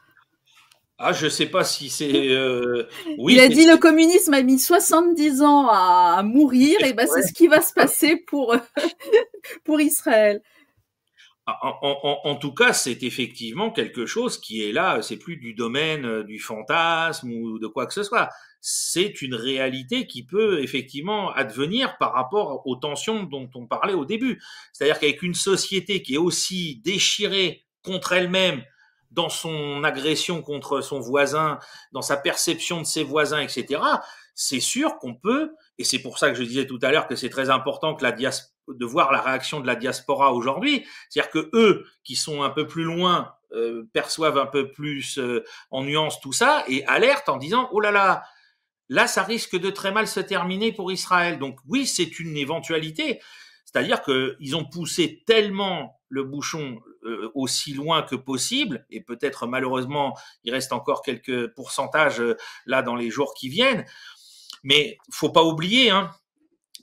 Ah, je sais pas si c'est Il oui, a dit le communisme a mis 70 ans à mourir, et ben c'est ouais. ce qui va se passer pour Israël. En tout cas, c'est effectivement quelque chose qui est là. C'est plus du domaine du fantasme ou de quoi que ce soit. C'est une réalité qui peut effectivement advenir par rapport aux tensions dont on parlait au début. C'est-à-dire qu'avec une société qui est aussi déchirée contre elle-même, dans son agression contre son voisin, dans sa perception de ses voisins, etc., c'est sûr qu'on peut, et c'est pour ça que je disais tout à l'heure que c'est très important que de voir la réaction de la diaspora aujourd'hui, c'est-à-dire que eux, qui sont un peu plus loin, perçoivent un peu plus en nuance tout ça et alertent en disant oh là là, là ça risque de très mal se terminer pour Israël. Donc oui, c'est une éventualité. C'est-à-dire qu'ils ont poussé tellement le bouchon aussi loin que possible, et peut-être malheureusement il reste encore quelques pourcentages là dans les jours qui viennent. Mais faut pas oublier, hein,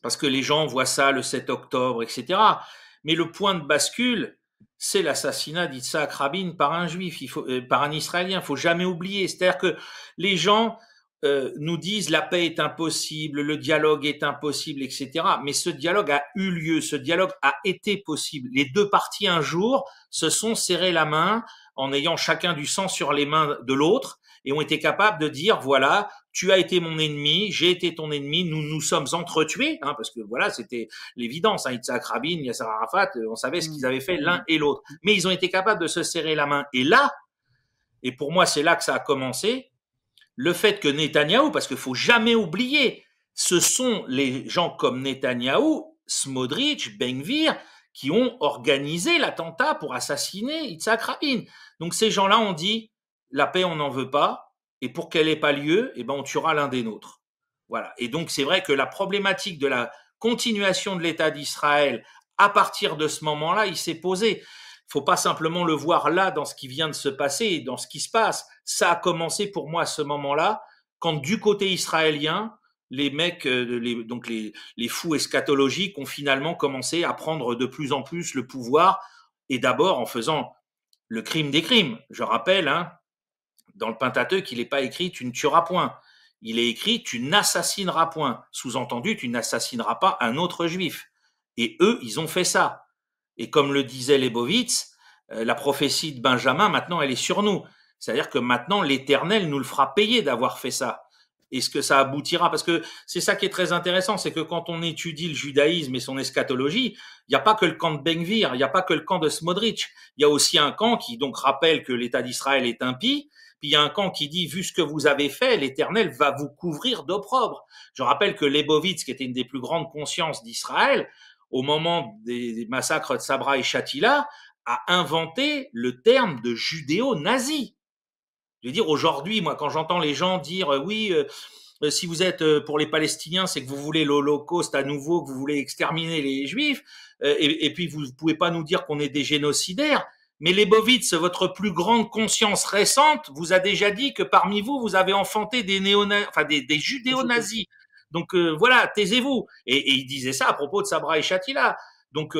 parce que les gens voient ça le 7 octobre, etc. Mais le point de bascule, c'est l'assassinat d'Yitzhak Rabin par un juif, par un Israélien. Il faut jamais oublier. C'est-à-dire que les gens nous disent la paix est impossible, le dialogue est impossible, etc. Mais ce dialogue a eu lieu, ce dialogue a été possible. Les deux parties un jour se sont serrées la main en ayant chacun du sang sur les mains de l'autre et ont été capables de dire voilà, tu as été mon ennemi, j'ai été ton ennemi, nous nous sommes entretués, hein, parce que voilà, c'était l'évidence, hein, Yitzhak Rabin, Yasser Arafat, on savait ce qu'ils avaient fait l'un et l'autre, mais ils ont été capables de se serrer la main. Et là, et pour moi c'est là que ça a commencé, le fait que Netanyahou, parce qu'il faut jamais oublier, ce sont les gens comme Netanyahou, Smotrich, Ben-Gvir, qui ont organisé l'attentat pour assassiner Yitzhak Rabin. Donc ces gens-là ont dit la paix on n'en veut pas, et pour qu'elle n'ait pas lieu, eh ben on tuera l'un des nôtres. Voilà. Et donc c'est vrai que la problématique de la continuation de l'État d'Israël à partir de ce moment-là, il s'est posé. Il faut pas simplement le voir là dans ce qui vient de se passer, dans ce qui se passe. Ça a commencé pour moi à ce moment-là, quand du côté israélien, les mecs, les fous eschatologiques ont finalement commencé à prendre de plus en plus le pouvoir, et d'abord en faisant le crime des crimes. Je rappelle, hein, dans le Pentateuque, il n'est pas écrit tu ne tueras point. Il est écrit tu n'assassineras point. Sous-entendu, tu n'assassineras pas un autre juif. Et eux, ils ont fait ça. Et comme le disait Leibowitz, la prophétie de Benjamin, maintenant, elle est sur nous. C'est-à-dire que maintenant, l'Éternel nous le fera payer d'avoir fait ça. Est-ce que ça aboutira? Parce que c'est ça qui est très intéressant, c'est que quand on étudie le judaïsme et son eschatologie, il n'y a pas que le camp de Ben-Gvir, il n'y a pas que le camp de Smotrich. Il y a aussi un camp qui donc rappelle que l'État d'Israël est impie. Puis il y a un camp qui dit, vu ce que vous avez fait, l'Éternel va vous couvrir d'opprobre. Je rappelle que Leibowitz, qui était une des plus grandes consciences d'Israël, au moment des massacres de Sabra et Shatila, a inventé le terme de judéo-nazi. Je veux dire, aujourd'hui, moi, quand j'entends les gens dire oui, si vous êtes pour les Palestiniens, c'est que vous voulez l'Holocauste à nouveau, que vous voulez exterminer les Juifs, et puis vous ne pouvez pas nous dire qu'on est des génocidaires. Mais Leibowitz, votre plus grande conscience récente, vous a déjà dit que parmi vous, vous avez enfanté des des judéo-nazis. Donc voilà, taisez-vous. Et il disait ça à propos de Sabra et Shatila. Donc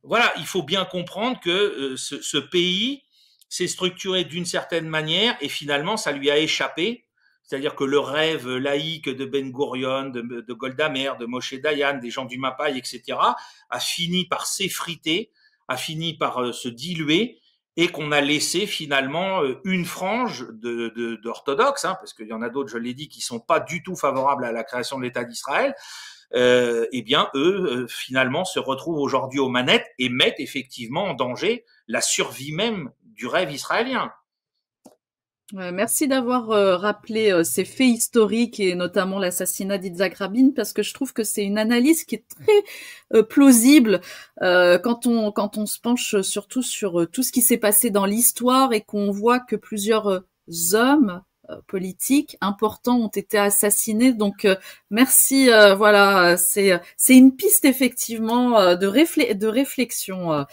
voilà, il faut bien comprendre que ce pays s'est structuré d'une certaine manière et finalement ça lui a échappé. C'est-à-dire que le rêve laïque de Ben Gurion, de Golda Meir, de Moshe Dayan, des gens du Mapai, etc., a fini par s'effriter, a fini par se diluer, et qu'on a laissé finalement une frange d'orthodoxes, hein, parce qu'il y en a d'autres, je l'ai dit, qui sont pas du tout favorables à la création de l'État d'Israël, eh bien, eux, finalement, se retrouvent aujourd'hui aux manettes et mettent effectivement en danger la survie même du rêve israélien. Merci d'avoir rappelé ces faits historiques et notamment l'assassinat d'Yitzhak Rabin, parce que je trouve que c'est une analyse qui est très plausible quand on se penche surtout sur tout ce qui s'est passé dans l'histoire et qu'on voit que plusieurs hommes politiques importants ont été assassinés. Donc merci, voilà, c'est une piste effectivement de réflexion.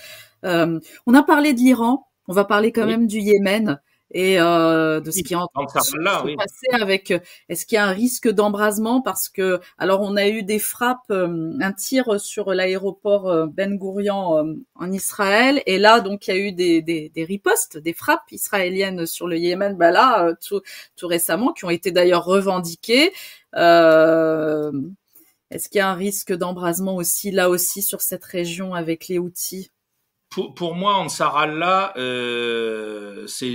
On a parlé de l'Iran, on va parler quand même du Yémen. et de ce Oui, qui est en train dans de Sarah, se oui. passer avec. Est-ce qu'il y a un risque d'embrasement parce que alors on a eu des frappes, un tir sur l'aéroport Ben Gourion en Israël, et là donc il y a eu des ripostes, des frappes israéliennes sur le Yémen, bah là tout récemment, qui ont été d'ailleurs revendiquées. Euh, Est-ce qu'il y a un risque d'embrasement aussi là aussi sur cette région avec les Houthis? Pour moi, Ansar Allah, c'est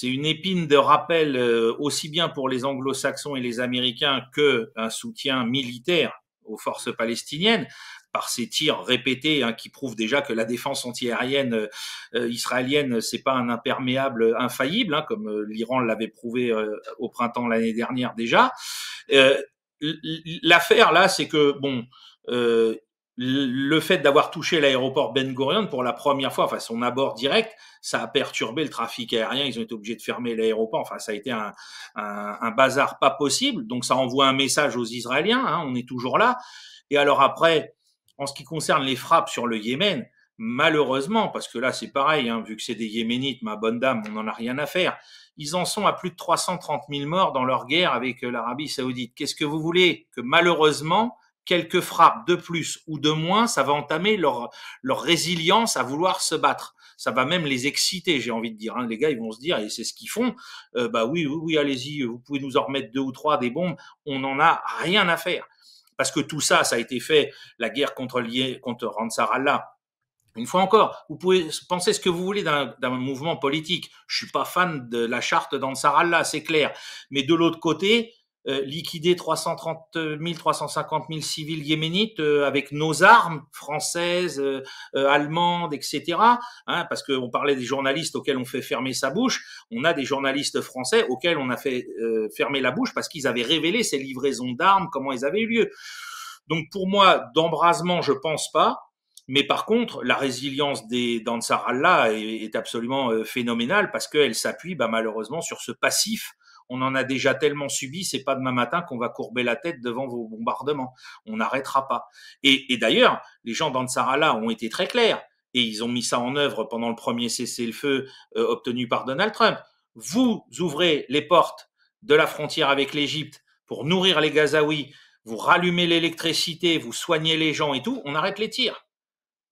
une épine de rappel aussi bien pour les Anglo-Saxons et les Américains que un soutien militaire aux forces palestiniennes par ces tirs répétés qui prouvent déjà que la défense antiaérienne israélienne c'est pas un imperméable infaillible comme l'Iran l'avait prouvé au printemps l'année dernière déjà. Euh, L'affaire là, c'est que bon. Euh, le fait d'avoir touché l'aéroport Ben Gurion pour la première fois, enfin son abord direct, ça a perturbé le trafic aérien. Ils ont été obligés de fermer l'aéroport. Enfin, ça a été un bazar pas possible. Donc, ça envoie un message aux Israéliens. On est toujours là. Et alors après, en ce qui concerne les frappes sur le Yémen, malheureusement, parce que là c'est pareil, vu que c'est des Yéménites, ma bonne dame, on n'en a rien à faire. Ils en sont à plus de 330 000 morts dans leur guerre avec l'Arabie Saoudite. Qu'est-ce que vous voulez? Que malheureusement, quelques frappes de plus ou de moins, ça va entamer leur résilience à vouloir se battre. Ça va même les exciter, j'ai envie de dire. Les gars, ils vont se dire, et c'est ce qu'ils font, bah oui, oui, oui, allez-y, vous pouvez nous en remettre 2 ou 3 des bombes, on n'en a rien à faire. Parce que tout ça, ça a été fait, la guerre contre Ansar Allah. Une fois encore, vous pouvez penser ce que vous voulez d'un mouvement politique. Je suis pas fan de la charte d'Ansar Allah, c'est clair. Mais de l'autre côté, liquider 330 000, 350 000 civils yéménites avec nos armes françaises, allemandes, etc. Parce qu'on parlait des journalistes auxquels on fait fermer sa bouche. On a des journalistes français auxquels on a fait fermer la bouche parce qu'ils avaient révélé ces livraisons d'armes, comment elles avaient eu lieu. Donc pour moi, d'embrasement, je pense pas. Mais par contre, la résilience d'Ansar Allah est absolument phénoménale parce qu'elle s'appuie malheureusement sur ce passif. On en a déjà tellement subi, c'est pas demain matin qu'on va courber la tête devant vos bombardements. On n'arrêtera pas. Et d'ailleurs, les gens d'Ansar Allah ont été très clairs et ils ont mis ça en œuvre pendant le premier cessez-le-feu obtenu par Donald Trump. Vous ouvrez les portes de la frontière avec l'Égypte pour nourrir les Gazaouis, vous rallumez l'électricité, vous soignez les gens et tout, on arrête les tirs.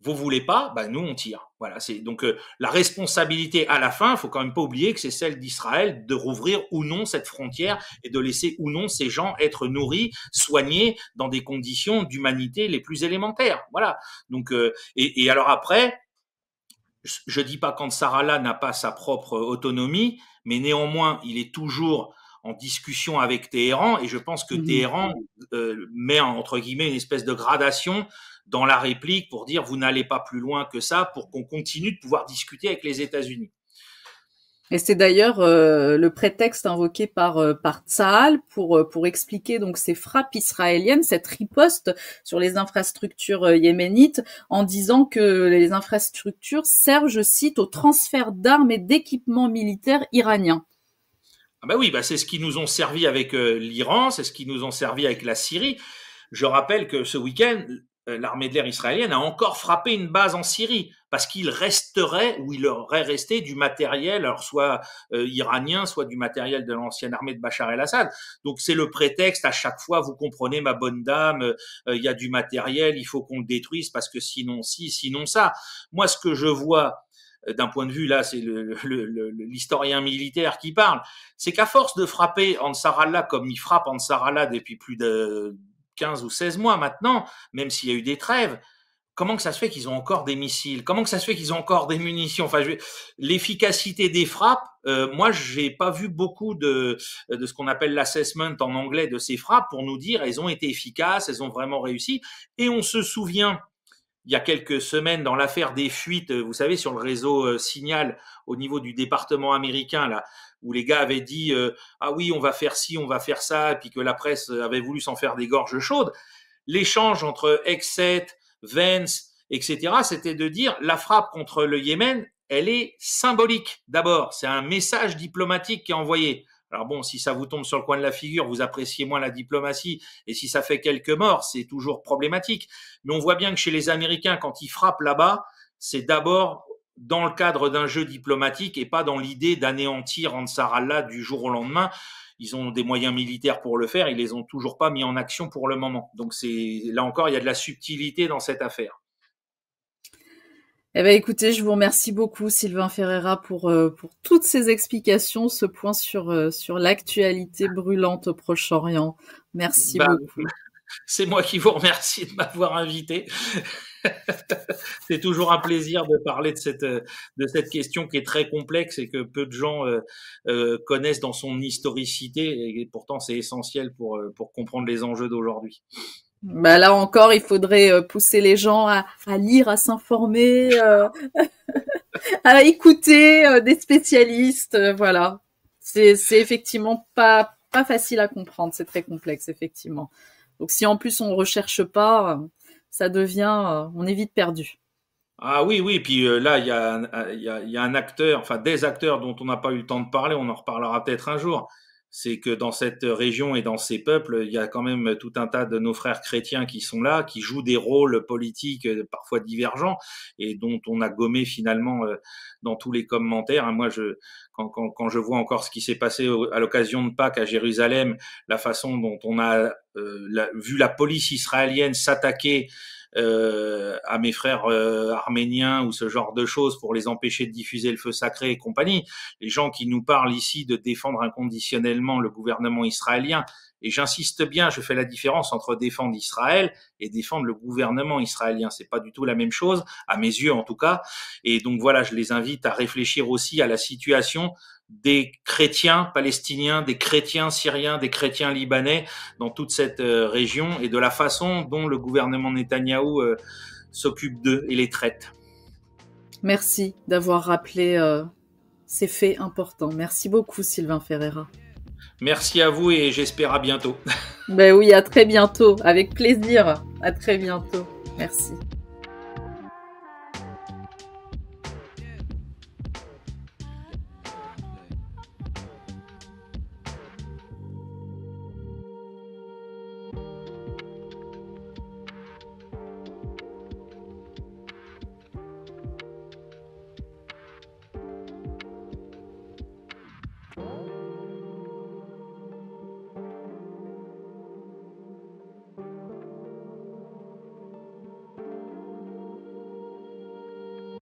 Vous voulez pas, nous on tire. Voilà, c'est donc la responsabilité à la fin, il faut quand même pas oublier que c'est celle d'Israël de rouvrir ou non cette frontière et de laisser ou non ces gens être nourris, soignés dans des conditions d'humanité les plus élémentaires. Voilà. Donc et alors après, je dis pas qu'Ansar Allah n'a pas sa propre autonomie, mais néanmoins, il est toujours en discussion avec Téhéran et je pense que Téhéran met entre guillemets une espèce de gradation dans la réplique pour dire vous n'allez pas plus loin que ça pour qu'on continue de pouvoir discuter avec les États-Unis. Et c'est d'ailleurs le prétexte invoqué par Tsahal pour expliquer donc ces frappes israéliennes, cette riposte sur les infrastructures yéménites, en disant que les infrastructures servent, je cite, au transfert d'armes et d'équipements militaires iraniens. Ah oui, c'est ce qui nous ont servi avec l'Iran, c'est ce qui nous ont servi avec la Syrie. Je rappelle que ce week-end, l'armée de l'air israélienne a encore frappé une base en Syrie parce qu'il resterait ou il aurait resté du matériel, alors soit iranien, soit du matériel de l'ancienne armée de Bachar el-Assad. Donc c'est le prétexte à chaque fois, vous comprenez ma bonne dame, il y a du matériel, il faut qu'on le détruise parce que sinon ci, sinon ça. Moi, ce que je vois d'un point de vue, là, c'est l'historien militaire qui parle, c'est qu'à force de frapper Ansar Allah comme il frappe Ansar Allah depuis plus de 15 ou 16 mois maintenant, même s'il y a eu des trêves, comment que ça se fait qu'ils ont encore des missiles? Comment que ça se fait qu'ils ont encore des munitions? Enfin, l'efficacité des frappes, moi, j'ai pas vu beaucoup de ce qu'on appelle l'assessment en anglais de ces frappes pour nous dire elles ont été efficaces, elles ont vraiment réussi. Et on se souvient, il y a quelques semaines, dans l'affaire des fuites, vous savez, sur le réseau Signal au niveau du département américain, là, où les gars avaient dit ah oui, on va faire ci, on va faire ça, et puis que la presse avait voulu s'en faire des gorges chaudes. L'échange entre Hegseth, Vance, etc., c'était de dire la frappe contre le Yémen, elle est symbolique. D'abord, c'est un message diplomatique qui est envoyé. Alors bon, si ça vous tombe sur le coin de la figure, vous appréciez moins la diplomatie, et si ça fait quelques morts, c'est toujours problématique. Mais on voit bien que chez les Américains, quand ils frappent là-bas, c'est d'abord dans le cadre d'un jeu diplomatique et pas dans l'idée d'anéantir Ansar Allah du jour au lendemain. Ils ont des moyens militaires pour le faire, ils les ont toujours pas mis en action pour le moment. Donc là encore, il y a de la subtilité dans cette affaire. Eh ben, écoutez, je vous remercie beaucoup, Sylvain Ferreira, pour toutes ces explications, ce point sur l'actualité brûlante au Proche-Orient. Merci beaucoup. C'est moi qui vous remercie de m'avoir invité. C'est toujours un plaisir de parler de cette question qui est très complexe et que peu de gens connaissent dans son historicité, et pourtant c'est essentiel pour comprendre les enjeux d'aujourd'hui. Bah là encore, il faudrait pousser les gens à lire, à s'informer, à écouter des spécialistes. Voilà, c'est effectivement pas facile à comprendre, c'est très complexe effectivement. Donc si en plus on recherche pas, ça devient, on est vite perdu. Ah oui, oui, puis là, il y a un acteur, enfin des acteurs dont on n'a pas eu le temps de parler, on en reparlera peut-être un jour. C'est que dans cette région et dans ces peuples, il y a quand même tout un tas de nos frères chrétiens qui sont là, qui jouent des rôles politiques parfois divergents et dont on a gommé finalement dans tous les commentaires. Moi, quand je vois encore ce qui s'est passé à l'occasion de Pâques à Jérusalem, la façon dont on a vu la police israélienne s'attaquer à mes frères arméniens ou ce genre de choses pour les empêcher de diffuser le feu sacré et compagnie. Les gens qui nous parlent ici de défendre inconditionnellement le gouvernement israélien, et j'insiste bien, je fais la différence entre défendre Israël et défendre le gouvernement israélien. C'est pas du tout la même chose, à mes yeux en tout cas. Et donc voilà, je les invite à réfléchir aussi à la situation des chrétiens palestiniens, des chrétiens syriens, des chrétiens libanais dans toute cette région et de la façon dont le gouvernement Netanyahou s'occupe d'eux et les traite. Merci d'avoir rappelé ces faits importants. Merci beaucoup, Sylvain Ferreira. Merci à vous et j'espère à bientôt. Ben oui, à très bientôt. Avec plaisir. À très bientôt. Merci.